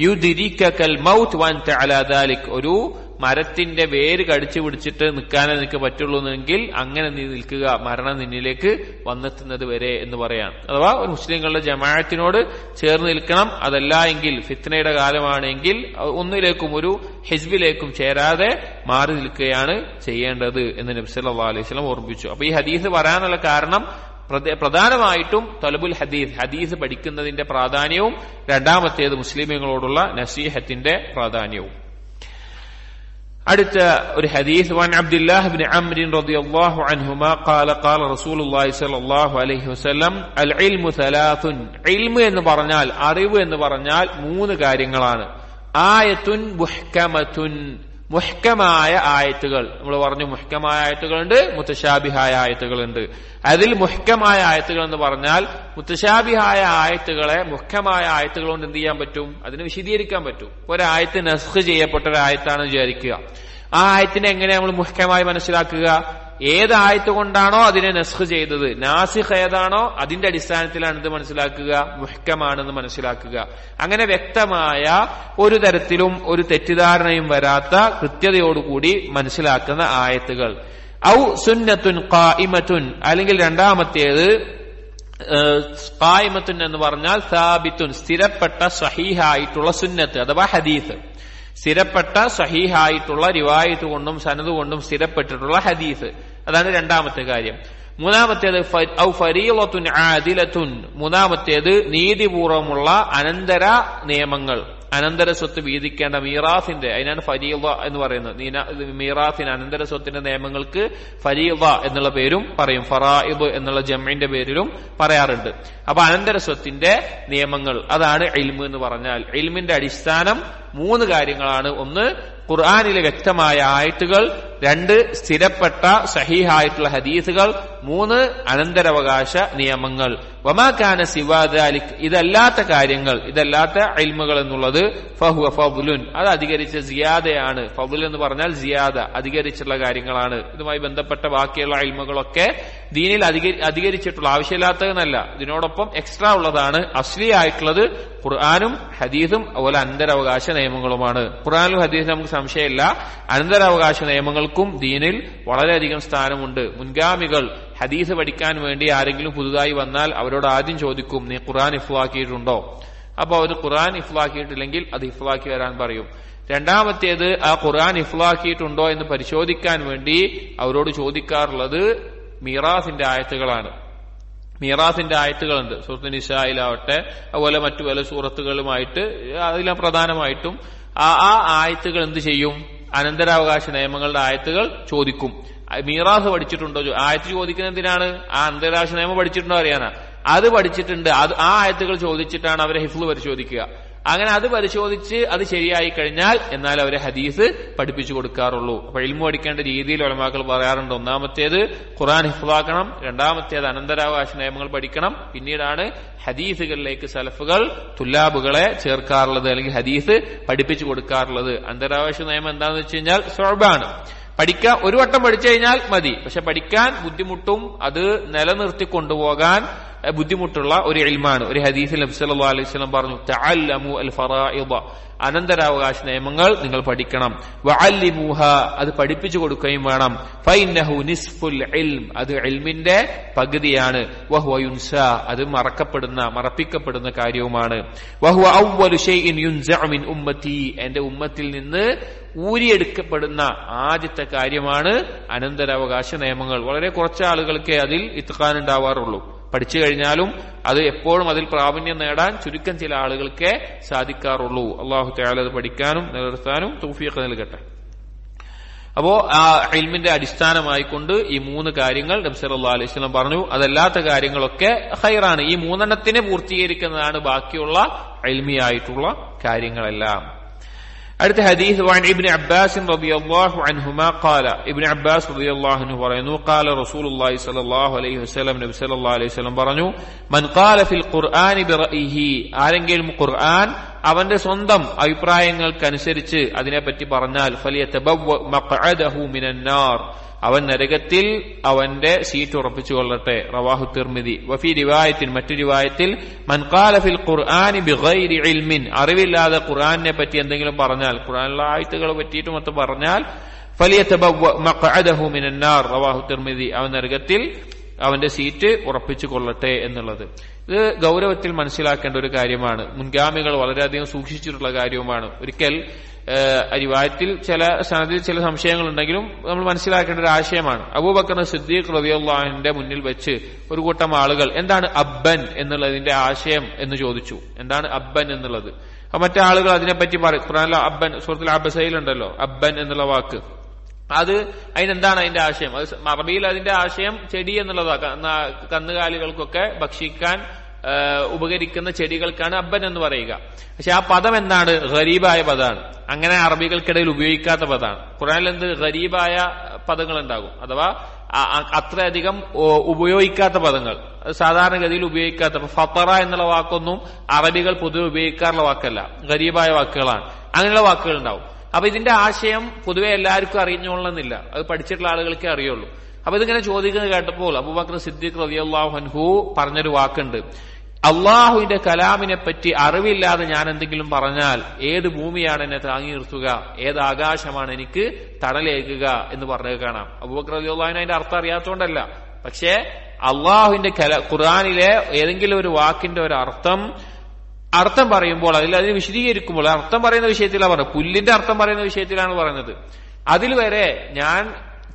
യുദ്രികകൽ മൗത്ത് വഅൻത അലാ ദാലിക്, ഒരു മരത്തിന്റെ വേര് കടിച്ചു പിടിച്ചിട്ട് നിൽക്കാനേ നിനക്ക് പറ്റുള്ളൂ എങ്കിൽ അങ്ങനെ നീ നിൽക്കുക, മരണം നിന്നിലേക്ക് വന്നെത്തുന്നത് വരെ എന്ന് പറയാം. അഥവാ ഒരു മുസ്ലിങ്ങളുടെ ജമാഅത്തിനോട് ചേർന്ന് നിൽക്കണം. അതല്ല എങ്കിൽ, ഫിത്നയുടെ കാലമാണെങ്കിൽ ഒന്നിലേക്കും ഒരു ഹിസ്ബിലേക്കും ചേരാതെ മാറി നിൽക്കുകയാണ് ചെയ്യേണ്ടത് എന്ന് നബി സല്ലല്ലാഹു അലൈഹി വസല്ലം ഓർമ്മിപ്പിച്ചു. അപ്പൊ ഈ ഹദീസ് പറയാനുള്ള കാരണം പ്രധാനമായിട്ടും തലബുൽ ഹദീസ് പഠിക്കുന്നതിന്റെ പ്രാധാന്യവും, രണ്ടാമത്തേത് മുസ്ലിമീങ്ങളോടുള്ള നസീഹത്തിന്റെ പ്രാധാന്യവും. അടുത്ത ഒരു ഹദീസ് വൻ അബ്ദുല്ലാഹ് ഇബ്നു അംർ റളിയല്ലാഹു അൻഹുമാ ഖാല ഖാല റസൂലുള്ളാഹി സ്വല്ലല്ലാഹു അലൈഹി വസല്ലം അൽ ഇൽമു സലാസുൻ. ഇൽമു എന്ന് പറഞ്ഞാൽ, അറിവ് എന്ന് പറഞ്ഞാൽ 3 കാര്യങ്ങളാണ്. ആയത്തുൻ മുഹ്കമത്തുൻ, മുഹ്കമായ ആയത്തുകൾ. നമ്മൾ പറഞ്ഞു മുഹ്കമായ ആയത്തുകളുണ്ട്, മുത്തശാബിഹായ ആയത്തുകളുണ്ട്. അതിൽ മുഹ്കമായ ആയത്തുകൾ എന്ന് പറഞ്ഞാൽ മുത്തശാബിഹായ ആയത്തുകളെ മുഹ്കമായ ആയത്തുകൾ കൊണ്ട് എന്ത് ചെയ്യാൻ പറ്റും? അതിനെ വിശദീകരിക്കാൻ പറ്റും. ഒരായത്ത് നസ്ഖ് ചെയ്യപ്പെട്ട ഒരായത്താണെന്ന് വിചാരിക്കുക. ആ ആയത്തിനെ എങ്ങനെ നമ്മൾ മുഹ്കമായി മനസ്സിലാക്കുക? ഏത് ആയത്ത് കൊണ്ടാണോ അതിനെ നസ്ഖ് ചെയ്തത്, നാസിഖ് ഏതാണോ അതിന്റെ അടിസ്ഥാനത്തിലാണ് ഇത് മനസ്സിലാക്കുക, മുഹ്കമാണെന്ന് മനസ്സിലാക്കുക. അങ്ങനെ വ്യക്തമായ ഒരു തരത്തിലും ഒരു തെറ്റിദ്ധാരണയും വരാത്ത കൃത്യതയോടുകൂടി മനസ്സിലാക്കുന്ന ആയത്തുകൾ. ഔ സുന്നത്തുൻ ഖായിമത്തുൻ, അല്ലെങ്കിൽ രണ്ടാമത്തേത് ഖായിമത്തുൻ എന്ന് പറഞ്ഞാൽ സാബിത്തുൻ, സ്ഥിരപ്പെട്ട സഹീഹായിട്ടുള്ള സുന്നത്ത് അഥവാ ഹദീസ്. സ്ഥിരപ്പെട്ട സഹീഹായിട്ടുള്ള റിവായത്ത് കൊണ്ടും സനദ് കൊണ്ടും സ്ഥിരപ്പെട്ടിട്ടുള്ള ഹദീസ്. അതാണ് രണ്ടാമത്തെ കാര്യം. മൂന്നാമത്തേത് ഔ ഫരീളത്തുൻ ആദിലത്തുൻ, മൂന്നാമത്തേത് നീതിപൂർവമുള്ള അനന്തര നിയമങ്ങൾ, അനന്തര സ്വത്ത് വീതിക്കേണ്ട മീറാസിന്റെ, അതിനാണ് ഫരീള എന്ന് പറയുന്നത്. മീറാസിന് അനന്തര സ്വത്തിന്റെ നിയമങ്ങൾക്ക് ഫരീള എന്നുള്ള പേരും പറയും, ഫറായിദ് എന്നുള്ള ജംഇന്റെ പേരിലും പറയാറുണ്ട്. അപ്പൊ അനന്തര സ്വത്തിന്റെ നിയമങ്ങൾ, അതാണ് ഇൽമ് എന്ന് പറഞ്ഞാൽ. ഇൽമിന്റെ അടിസ്ഥാനം 3 കാര്യങ്ങളാണ്. ഒന്ന് ഖുർആനിലെ വ്യക്തമായ ആയത്തുകൾ, 2 സ്ഥിരപ്പെട്ട സഹീഹായിട്ടുള്ള ഹദീസുകൾ, 3 അനന്തരാവകാശ നിയമങ്ങൾ. വമാ കാന സിവാ ദാലിക്, ഇതല്ലാത്ത കാര്യങ്ങൾ, ഇതല്ലാത്ത ഇൽമുകൾ എന്നുള്ളത് ഫഹുവ ഫദ്ലുൻ, അത് അധികരിച്ച സിയാദയാണ്. ഫദ്ൽ എന്ന് പറഞ്ഞാൽ സിയാദ, അധികരിച്ചുള്ള കാര്യങ്ങളാണ്. ഇതുമായി ബന്ധപ്പെട്ട ബാക്കിയുള്ള ഇൽമുകളൊക്കെ ദീനിൽ അധികരിച്ചിട്ടുള്ള, ആവശ്യമില്ലാത്തതെന്നല്ല, ഇതിനോടൊപ്പം എക്സ്ട്രാ ഉള്ളതാണ്. അസ്ലി ആയിട്ടുള്ളത് ഖുർആനും ഹദീസും അതുപോലെ അനന്തരാവകാശ നിയമങ്ങളുമാണ്. ഖുർആനിലും ഹദീസിലും നമുക്ക് സംശയമില്ല, അനന്തരാവകാശ നിയമങ്ങൾക്കും ദീനിൽ വളരെയധികം സ്ഥാനമുണ്ട്. മുൻഗാമികൾ ഹദീസ് പഠിക്കാൻ വേണ്ടി ആരെങ്കിലും പുതുതായി വന്നാൽ അവരോട് ആദ്യം ചോദിക്കും, നീ ഖുർആൻ ഹിഫ്ളാക്കിയിട്ടുണ്ടോ? അപ്പൊ അവർ ഖുർആൻ ഹിഫ്ളാക്കിയിട്ടില്ലെങ്കിൽ അത് ഹിഫ്ളാക്കി വരാൻ പറയും. രണ്ടാമത്തേത് ആ ഖുർആൻ ഹിഫ്ളാക്കിയിട്ടുണ്ടോ എന്ന് പരിശോധിക്കാൻ വേണ്ടി അവരോട് ചോദിക്കാറുള്ളത് മീറാസിന്റെ ആയത്തുകളാണ്. മീറാസിന്റെ ആയത്തുകളുണ്ട്, സൂറത്ത് നിസായിലാവട്ടെ അതുപോലെ മറ്റു പല സൂറത്തുകളുമായിട്ട്, അതിലും പ്രധാനമായിട്ടും ആ ആയത്തുകൾ എന്ത് ചെയ്യും? അനന്തരാവകാശ നിയമങ്ങളുടെ ആയത്തുകൾ ചോദിക്കും. മീറാസ് പഠിച്ചിട്ടുണ്ടോ? ആയത്ത് ചോദിക്കുന്നത് എന്തിനാണ്? ആ അനന്തരാവകാശ നിയമം പഠിച്ചിട്ടുണ്ടോ അറിയാനാ. അത് പഠിച്ചിട്ടുണ്ട്, അത് ആ ആയത്തുകൾ ചോദിച്ചിട്ടാണ് അവരെ ഹിഫ്ള് പരിശോധിക്കുക. അങ്ങനെ അത് പരിശോധിച്ച് അത് ശരിയായി കഴിഞ്ഞാൽ എന്നാൽ അവരെ ഹദീസ് പഠിപ്പിച്ചു കൊടുക്കാറുള്ളൂ. അപ്പൊ ഇൽമു പഠിക്കേണ്ട രീതിയിൽ ഉലമാക്കൾ പറയാറുണ്ട്. ഒന്നാമത്തേത് ഖുർആൻ ഹിഫ്ളാക്കണം, രണ്ടാമത്തേത് അനന്തരാവകാശ നിയമങ്ങൾ പഠിക്കണം, പിന്നീടാണ് ഹദീസുകളിലേക്ക് സലഫുകൾ തുല്ലാബുകളെ ചേർക്കാറുള്ളത്, അല്ലെങ്കിൽ ഹദീസ് പഠിപ്പിച്ചു കൊടുക്കാറുള്ളത്. അനന്തരാവകാശ നിയമം എന്താണെന്ന് വെച്ച് കഴിഞ്ഞാൽ സ്വഅബാണ്. പഠിക്കാൻ ഒരു വട്ടം പഠിച്ചു കഴിഞ്ഞാൽ മതി, പക്ഷെ പഠിക്കാൻ ബുദ്ധിമുട്ടും അത് നിലനിർത്തി കൊണ്ടുപോകാൻ ബുദ്ധിമുട്ടുള്ള ഒരു ഇൽമാണ്. ഒരു ഹദീസിൽ നബി സല്ലല്ലാഹു അലൈഹി വസല്ലം പറഞ്ഞു, തഅല്ലമു അൽ ഫറായിദ, അനന്തരാവകാശ നിയമങ്ങൾ നിങ്ങൾ പഠിക്കണം. വഅല്ലിമുഹ, അത് പഠിപ്പിച്ചു കൊടുക്കുകയും വേണം. ഫഇന്നഹു നിസ്ഫുൽ ഇൽം, അത് ഇൽമിന്റെ പകുതിയാണ്. വഹുവ യുൻസാ, അത് മറപ്പിക്കപ്പെടുന്ന കാര്യവുമാണ്. വഹുവ അവ്വലു ഷൈഇൻ യുൻസഉ മിൻ ഉമ്മത്തി, എന്റെ ഉമ്മത്തിൽ നിന്ന് ഊരിയെടുക്കപ്പെടുന്ന ആദ്യത്തെ കാര്യമാണ് അനന്തരാവകാശ നിയമങ്ങൾ. വളരെ കുറച്ച് ആളുകൾക്ക് അതിൽ ഇത്ഖാൻ ഉണ്ടാവാറുള്ളൂ. പഠിച്ചു കഴിഞ്ഞാലും അത് എപ്പോഴും അതിൽ പ്രാവീണ്യം നേടാൻ ചുരുക്കം ചില ആളുകൾക്കേ സാധിക്കാറുള്ളൂ. അല്ലാഹു തആല അത് പഠിക്കാനും നിലനിർത്താനും തൗഫീഖ് നൽകട്ടെ. അപ്പോ ആ ഇൽമിന്റെ അടിസ്ഥാനമായിക്കൊണ്ട് ഈ 3 കാര്യങ്ങൾ നബി സല്ലല്ലാഹു അലൈഹി വസല്ലം പറഞ്ഞു. അതല്ലാത്ത കാര്യങ്ങളൊക്കെ ഖൈറാണ്. ഈ 3 എണ്ണത്തിനെ പൂർത്തീകരിക്കുന്നതാണ് ബാക്കിയുള്ള ഇൽമിയായിട്ടുള്ള കാര്യങ്ങളെല്ലാം. അടുത്ത ഹദീസ് വഅൻ ഇബ്നു അബ്ബാസ് റളിയല്ലാഹു അൻഹുമാ ഖാല, ഇബ്നു അബ്ബാസ് റളിയല്ലാഹു അൻഹു പറയുന്നു, ഖാല റസൂലുള്ളാഹി സ്വല്ലല്ലാഹു അലൈഹി വസല്ലം, നബി സല്ലല്ലാഹു അലൈഹി വസല്ലം പറഞ്ഞു, മൻ ഖാല ഫിൽ ഖുർആനി ബിറഅയിഹി, ആരെങ്കിലും ഖുർആൻ അവന്റെ സ്വന്തം അഭിപ്രായങ്ങൾക്കനുസരിച്ച് അതിനെപ്പറ്റി പറഞ്ഞാൽ, ഫലിയതബവ്വ മഖ്അദഹു മിനന്നാർ, അവൻ നരകത്തിൽ അവന്റെ സീറ്റ് ഉറപ്പിച്ചു കൊള്ളട്ടെ. റവാഹു തിർമിദി. വഫി റിവായത്തിൻ, മറ്റു റിവായത്തിൽ, മൻ ഖാല ഫിൽ ഖുർആനി ബിഗൈരി ഇൽമിൻ, അറിവില്ലാതെ ഖുർആനിനെ പറ്റി എന്തെങ്കിലും പറഞ്ഞാൽ, ഖുർആനിലെ ആയത്തുകളെ പറ്റിയിട്ട് മൊത്തം പറഞ്ഞാൽ, ഫലിയതബവ്വ മഖ്അദഹു മിനന്നാർ, റവാഹു തിർമിദി, അവൻ നരകത്തിൽ അവന്റെ സീറ്റ് ഉറപ്പിച്ചു കൊള്ളട്ടെ എന്നുള്ളത്. ഇത് ഗൗരവത്തിൽ മനസ്സിലാക്കേണ്ട ഒരു കാര്യമാണ്. മുൻഗാമികൾ വളരെയധികം സൂക്ഷിച്ചിട്ടുള്ള കാര്യവുമാണ്. ഒരിക്കൽ റിവായത്തിൽ സനദിൽ ചില സംശയങ്ങളുണ്ടെങ്കിലും നമ്മൾ മനസ്സിലാക്കേണ്ട ഒരു ആശയമാണ്. അബൂബക്കർ സിദ്ദീഖ് റളിയല്ലാഹു അൻഹുവിന്റെ മുന്നിൽ വെച്ച് ഒരു കൂട്ടം ആളുകൾ എന്താണ് അബ്ബൻ എന്നുള്ളതിന്റെ ആശയം എന്ന് ചോദിച്ചു. എന്താണ് അബ്ബൻ എന്നുള്ളത്? അപ്പൊ മറ്റേ ആളുകൾ അതിനെപ്പറ്റി പറയും. ഖുർആനിലെ അബ്ബൻ സൂറത്തുൽ അബസയിലുണ്ടല്ലോ അബ്ബൻ എന്നുള്ള വാക്ക്. അത് അതിനെന്താണ് അതിന്റെ ആശയം? അത് അറബിയിൽ അതിന്റെ ആശയം ചെടി എന്നുള്ളതാണ്. കന്നുകാലികൾക്കൊക്കെ ഭക്ഷിക്കാൻ ഉപകരിക്കുന്ന ചെടികൾക്കാണ് അബ്ബൻ എന്ന് പറയുക. പക്ഷെ ആ പദം എന്താണ്? ഗരീബായ പദമാണ്. അങ്ങനെ അറബികൾക്കിടയിൽ ഉപയോഗിക്കാത്ത പദമാണ്. ഖുർആനിൽ എന്ത് ഗരീബായ പദങ്ങൾ ഉണ്ടാകും, അഥവാ അത്രയധികം ഉപയോഗിക്കാത്ത പദങ്ങൾ, സാധാരണഗതിയിൽ ഉപയോഗിക്കാത്ത. ഫത്തറ എന്നുള്ള വാക്കൊന്നും അറബികൾ പൊതുവെ ഉപയോഗിക്കാറുള്ള വാക്കല്ല, ഗരീബായ വാക്കുകളാണ്. അങ്ങനെയുള്ള വാക്കുകൾ ഉണ്ടാവും. അപ്പൊ ഇതിന്റെ ആശയം പൊതുവെ എല്ലാവർക്കും അറിഞ്ഞോളണമെന്നില്ല, അത് പഠിച്ചിട്ടുള്ള ആളുകൾക്കേ അറിയുള്ളൂ. അപ്പൊ ഇതിങ്ങനെ ചോദിക്കുന്നത് കേട്ടപ്പോൾ അബൂബക്കർ സിദ്ദീഖ് റളിയല്ലാഹു അൻഹു പറഞ്ഞൊരു വാക്കുണ്ട്, അള്ളാഹുവിന്റെ കലാമിനെ പറ്റി അറിവില്ലാതെ ഞാൻ എന്തെങ്കിലും പറഞ്ഞാൽ ഏത് ഭൂമിയാണ് എന്നെ താങ്ങി നിർത്തുക, ഏത് ആകാശമാണ് എനിക്ക് തണലേകുക എന്ന് പറഞ്ഞത് കാണാം. അബൂബക്കർ റളിയല്ലാഹു അൻഹു അതിന്റെ അർത്ഥം അറിയാത്തതുകൊണ്ടല്ല, പക്ഷേ അള്ളാഹുവിന്റെ ഖുർആനിലെ ഏതെങ്കിലും ഒരു വാക്കിന്റെ ഒരു അർത്ഥം പറയുമ്പോൾ അതിന് വിശദീകരിക്കുമ്പോൾ അർത്ഥം പറയുന്ന വിഷയത്തിലാണ് പറയുന്നത്. പുല്ലിന്റെ അർത്ഥം പറയുന്ന വിഷയത്തിലാണ് പറയുന്നത്. അതിൽ വരെ ഞാൻ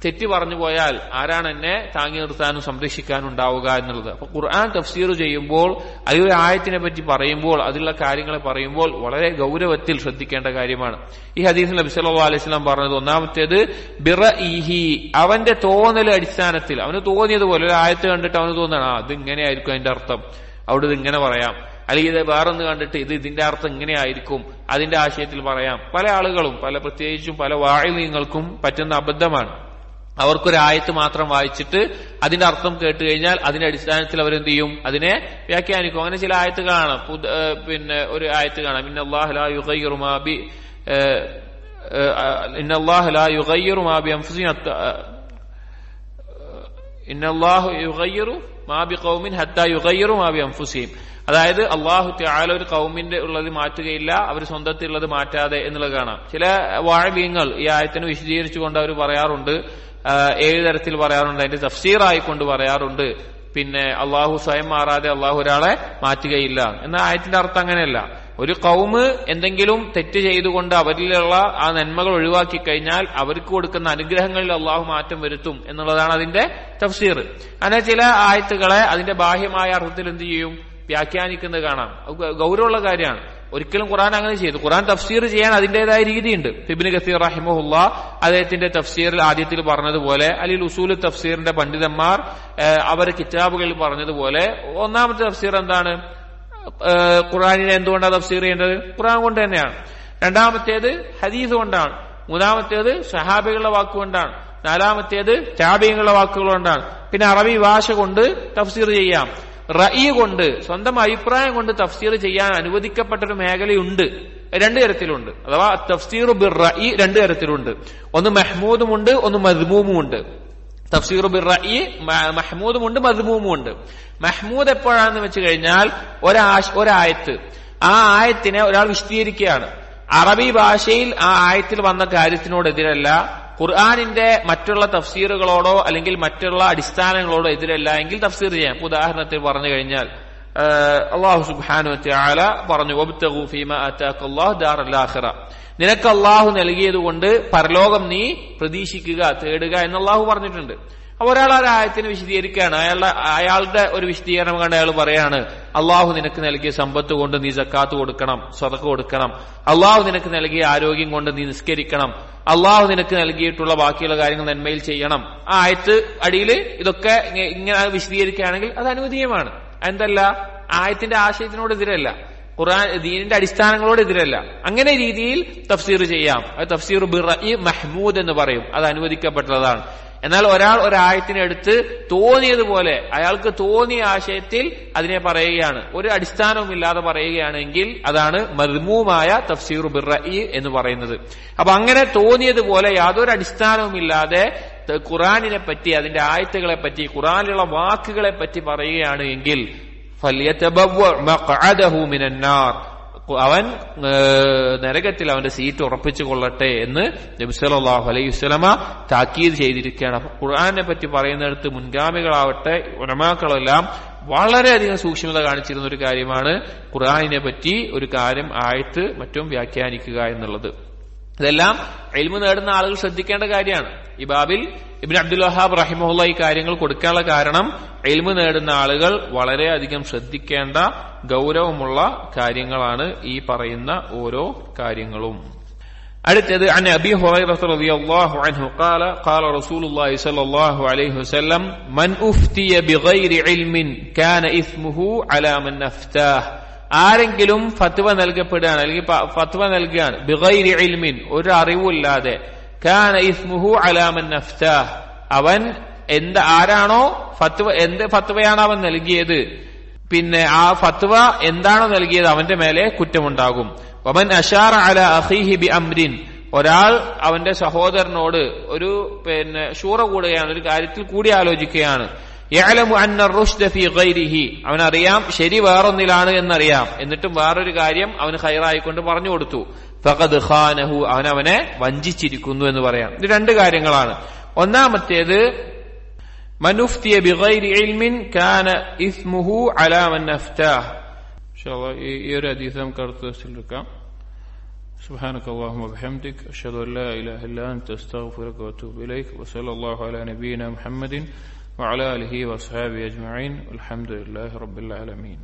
തെറ്റി പറഞ്ഞു പോയാൽ ആരാണ് എന്നെ താങ്ങി നിർത്താനും സംരക്ഷിക്കാനും ഉണ്ടാവുക എന്നുള്ളത്. അപ്പൊ ഖുർആൻ തഫ്സീർ ചെയ്യുമ്പോൾ അതിലൊരു ആയത്തിനെ പറ്റി പറയുമ്പോൾ അതിലുള്ള കാര്യങ്ങളെ പറയുമ്പോൾ വളരെ ഗൗരവത്തിൽ ശ്രദ്ധിക്കേണ്ട കാര്യമാണ്. ഈ ഹദീസിൽ നബി സല്ലല്ലാഹു അലൈഹി വസല്ലം പറഞ്ഞത്, ഒന്നാമത്തേത് ബിറഇഹി, അവന്റെ തോന്നൽ അടിസ്ഥാനത്തിൽ, അവന് തോന്നിയതുപോലെ ഒരു ആയത്ത് കണ്ടിട്ട് അവന് തോന്നണം അത് ഇങ്ങനെയായിരിക്കും അതിന്റെ അർത്ഥം, അവിടെ ഇത് ഇങ്ങനെ പറയാം, അല്ലെങ്കിൽ ഇത് വേറൊന്ന് കണ്ടിട്ട് ഇതിന്റെ അർത്ഥം ഇങ്ങനെയായിരിക്കും, അതിന്റെ ആശയത്തിൽ പറയാം. പല ആളുകളും പ്രത്യേകിച്ചും പല വാഇലിങ്ങൾക്കും പറ്റുന്ന അബദ്ധമാണ്. അവർക്കൊരു ആയത്ത് മാത്രം വായിച്ചിട്ട് അതിന്റെ അർത്ഥം കേട്ട് കഴിഞ്ഞാൽ അതിന്റെ അടിസ്ഥാനത്തിൽ അവരെന്ത് ചെയ്യും? അതിനെ വ്യാഖ്യാനിക്കും. അങ്ങനെ ചില ആയത്തുകളാണ്. പിന്നെ ഒരു ആയത്ത് കാണാം, ഇന്നല്ലാഹു ലാ യുഗയ്യിറു മാ ബിഅൻഫുസിഹിം ഇന്നല്ലാഹു യുഗയ്യിറു മാ ബിഖൗമിൻ ഹത്താ യുഗയ്യിറു മാ ബിഅൻഫുസിഹിം. അതായത് അള്ളാഹു തആല ഒരു ഖൗമിന്റെ ഉള്ളത് മാറ്റുകയില്ല, അവർ സ്വന്തത്തിൽ ഉള്ളത് മാറ്റാതെ എന്നുള്ളത് കാണാം. ചില വാഇലിങ്ങൾ ഈ ആയത്തിനെ വിശദീകരിച്ചുകൊണ്ട് അവർ പറയാറുണ്ട്, 7 തരത്തിൽ പറയാറുണ്ട്. അതിന്റെ തഫ്സീറായിക്കൊണ്ട് പറയാറുണ്ട്, പിന്നെ അള്ളാഹു സ്വയം മാറാതെ അള്ളാഹു ഒരാളെ മാറ്റുകയില്ല എന്ന ആയത്തിന്റെ അർത്ഥം അങ്ങനെയല്ല. ഒരു ഖൗമ് എന്തെങ്കിലും തെറ്റ് ചെയ്തുകൊണ്ട് അവരിലുള്ള ആ നന്മകൾ ഒഴിവാക്കി കഴിഞ്ഞാൽ അവർക്ക് കൊടുക്കുന്ന അനുഗ്രഹങ്ങളിൽ അള്ളാഹു മാറ്റം വരുത്തും എന്നുള്ളതാണ് അതിന്റെ തഫ്സീർ. അങ്ങനെ ചില ആയത്തുകളെ അതിന്റെ ബാഹ്യമായ അർത്ഥത്തിൽ എന്ത് ചെയ്യും? വ്യാഖ്യാനിക്കുന്നത് കാണാം. ഗൗരവമുള്ള കാര്യമാണ്. ഒരിക്കലും ഖുർആൻ അങ്ങനെ ചെയ്തു. ഖുർആൻ തഫ്സീർ ചെയ്യാൻ അതിന്റേതായ രീതിയുണ്ട്. ഇബ്നു കസീർ റഹിമഹുല്ലാ അദ്ദേഹത്തിന്റെ തഫ്സീറിൽ ആദ്യത്തിൽ പറഞ്ഞതുപോലെ, അല്ലെങ്കിൽ ഉസൂൽ തഫ്സീറിന്റെ പണ്ഡിതന്മാർ അവർ കിതാബുകളിൽ പറഞ്ഞതുപോലെ, ഒന്നാമത്തെ തഫ്സീർ എന്താണ്? ഖുർആനിനെ എന്തുകൊണ്ടാണ് തഫ്സീർ ചെയ്യേണ്ടത്? ഖുർആൻ കൊണ്ട് തന്നെയാണ്. രണ്ടാമത്തേത് ഹദീസ് കൊണ്ടാണ്. മൂന്നാമത്തേത് സഹാബികളുടെ വാക്കുകൊണ്ടാണ്. നാലാമത്തേത് താബിഈങ്ങളുടെ വാക്കുകൾ കൊണ്ടാണ്. പിന്നെ അറബി ഭാഷ കൊണ്ട് തഫ്സീർ ചെയ്യാം. റഈ കൊണ്ട്, സ്വന്തം അഭിപ്രായം കൊണ്ട് തഫ്സീർ ചെയ്യാൻ അനുവദിക്കപ്പെട്ടൊരു മേഖലയുണ്ട്. 2 തരത്തിലുണ്ട്. അഥവാ തഫ്സീർ ബിർ റഈ 2 തരത്തിലുണ്ട്. ഒന്ന് മഹ്മൂദുമുണ്ട്, ഒന്ന് മദ്മൂമുമുണ്ട്. തഫ്സീർ ബിർ റഈ മഹ്മൂദുമുണ്ട്, മദ്മൂമുമുണ്ട്. മഹ്മൂദ് എപ്പോഴാണെന്ന് വെച്ച് കഴിഞ്ഞാൽ ഒരായത്ത്, ആ ആയത്തിനെ ഒരാൾ വിശദീകരിക്കുകയാണ്. അറബി ഭാഷയിൽ ആ ആയത്തിൽ വന്ന കാര്യത്തിനോടെതിരല്ല, ഖുർആനിന്റെ മറ്റുള്ള തഫ്സീറുകളോടോ അല്ലെങ്കിൽ മറ്റുള്ള അടിസ്ഥാനങ്ങളോടോ എതിരല്ല എങ്കിൽ തഫ്സീർ ചെയ്യാം. ഉദാഹരണത്തിൽ പറഞ്ഞു കഴിഞ്ഞാൽ അല്ലാഹു സുബ്ഹാനഹു വ തആല പറഞ്ഞു, വബ്തഗൂ ഫീമാ ആതാക്കല്ലാഹു ദാറൽ ആഖിറ, നിനക്ക് അല്ലാഹു നൽകിയതുകൊണ്ട് പരലോകം നീ പ്രതീക്ഷിക്കുക, തേടുക എന്ന് അല്ലാഹു പറഞ്ഞിട്ടുണ്ട്. അപ്പൊ ഒരാൾ ആ ആയത്തിനെ വിശദീകരിക്കുകയാണ്. അയാളുടെ ഒരു വിശദീകരണം കണ്ട് അയാൾ പറയാണ്, അള്ളാഹു നിനക്ക് നൽകിയ സമ്പത്ത് കൊണ്ട് നീ സക്കാത്ത് കൊടുക്കണം, സദഖ കൊടുക്കണം. അള്ളാഹു നിനക്ക് നൽകിയ ആരോഗ്യം കൊണ്ട് നീ നിസ്കരിക്കണം. അള്ളാഹു നിനക്ക് നൽകിയിട്ടുള്ള ബാക്കിയുള്ള കാര്യങ്ങൾ നന്മയിൽ ചെയ്യണം. ആ ആയത്ത് അടിയിൽ ഇതൊക്കെ ഇങ്ങനെ വിശദീകരിക്കുകയാണെങ്കിൽ അത് അനുവദീയമാണ്. എന്തല്ല, ആയത്തിന്റെ ആശയത്തിനോട് എതിരല്ല, ഖുർആൻ ദീനിന്റെ അടിസ്ഥാനങ്ങളോട് എതിരല്ല. അങ്ങനെ രീതിയിൽ തഫ്സീർ ചെയ്യാം. അത് തഫ്സീർ ബിർ റഈ മഹ്മൂദ് എന്ന് പറയും. അത് അനുവദിക്കപ്പെട്ടതാണ്. എന്നാൽ ഒരാൾ ഒരായത്തിനെ എടുത്ത് തോന്നിയതുപോലെ അയാൾക്ക് തോന്നിയ ആശയത്തിൽ അതിനെ പറയുകയാണ്, ഒരു അടിസ്ഥാനവും ഇല്ലാതെ പറയുകയാണെങ്കിൽ അതാണ് മദ്മൂമായ തഫ്സീർ ബിർ റഈ എന്ന് പറയുന്നത്. അപ്പൊ അങ്ങനെ തോന്നിയതുപോലെ യാതൊരു അടിസ്ഥാനവും ഇല്ലാതെ ഖുർആനിനെ പറ്റി, അതിന്റെ ആയത്തുകളെ പറ്റി, ഖുർആനിലുള്ള വാക്കുകളെ പറ്റി പറയുകയാണ് എങ്കിൽ ഫല്യതബവ്വ മഖ്അദഹു മിനൻ നാർ, അവൻ നരകത്തിൽ അവന്റെ സീറ്റ് ഉറപ്പിച്ചു കൊള്ളട്ടെ എന്ന് നബി സല്ലല്ലാഹു അലൈഹി വസല്ലമ താക്കീത് ചെയ്തിരിക്കുകയാണ്. അപ്പൊ ഖുർആനെ പറ്റി പറയുന്നിടത്ത് മുൻഗാമികളാവട്ടെ ഉലമാക്കളെല്ലാം വളരെയധികം സൂക്ഷ്മത കാണിച്ചിരുന്ന ഒരു കാര്യമാണ് ഖുർആനിനെ പറ്റി ഒരു കാര്യം ആയത്ത് മറ്റും വ്യാഖ്യാനിക്കുക എന്നുള്ളത്. ഇതെല്ലാം ഇൽമു നേടുന്ന ആളുകൾ ശ്രദ്ധിക്കേണ്ട കാര്യമാണ്. ഈ ബാബിൽ ഇബ്നു അബ്ദുൽ വഹാബ് റഹിമഹുള്ള ഈ കാര്യങ്ങൾ കൊടുക്കാനുള്ള കാരണം ഇൽമു നേടുന്ന ആളുകൾ വളരെയധികം ശ്രദ്ധിക്കേണ്ട ഗൗരവമുള്ള കാര്യങ്ങളാണ് ഈ പറയുന്ന ഓരോ കാര്യങ്ങളും. അടുത്തത് അൻ അബീ ഹുറൈറ റളിയല്ലാഹു അൻഹു ഖാല ഖാല റസൂലുള്ളാഹി സ്വല്ലല്ലാഹു അലൈഹി വസല്ലം മൻ ഉഫ്തിയ ബിഗൈരി ഇൽമിൻ കാന ഇസ്മുഹു അലാ മൻ അഫ്താഹ്. ആരെങ്കിലും ഫത്വ നൽകപ്പെടുകയാണ് അല്ലെങ്കിൽ ഫത്വ നൽകുകയാണ് ബിഗൈരി ഇൽമിൻ, ഒരു അറിവില്ലാതെ, കാന ഇസ്മുഹു അലാ മൻ അഫ്താഹ്, അവൻ ആരാണോ എന്ത് ഫത്വയാണ് അവൻ നൽകിയത്, പിന്നെ ആ ഫത്വ എന്താണോ നൽകിയത് അവന്റെ മേലെ കുറ്റമുണ്ടാകും. വമൻ അശാറ അലാ അഖീഹി ബി അംരിൻ, ഒരാൾ അവന്റെ സഹോദരനോട് ഒരു ഷൂറ കൂടുകയാണ്, ഒരു കാര്യത്തിൽ കൂടി ആലോചിക്കുകയാണ്. യഅലമു അന്ന റുശ്ദ ഫീ ഗൈരിഹി, അവനറിയാം ശരി വേറൊന്നിലാണ് എന്നറിയാം, എന്നിട്ടും വേറൊരു കാര്യം അവന് ഖൈറായിക്കൊണ്ട് പറഞ്ഞു കൊടുത്തു. ഫഖദ് ഖാനഹു, അവനെ വഞ്ചിച്ചിരിക്കുന്നു എന്ന് പറയാം. ഇത് രണ്ട് കാര്യങ്ങളാണ്. ഒന്നാമത്തേത് മനുഫ്തിയ ബിഗൈരി ഇൽമിൻ കാന ഇസ്മുഹു അലാ മൻ അഫ്താഹ്. ഇൻഷാ അല്ലാഹ് ഈ ഒരു ഹദീസ് നമുക്ക് അടുത്ത ദിവസത്തിൽ എടുക്കാം. സുബ്ഹാനകല്ലാഹുമ്മ വബിഹംദിക അഷ്ഹദു അൻ ലാ ഇലാഹ ഇല്ലാ അൻത അസ്തഗ്ഫിറുക വഅതൂബു ഇലൈക് വസല്ലല്ലാഹു അലാ നബിയിനാ മുഹമ്മദിൻ വഅലാ ആലിഹി വഅസ്ഹാബിഹി അജ്മഈൻ വൽഹംദുലില്ലാഹി റബ്ബിൽ ആലമീൻ.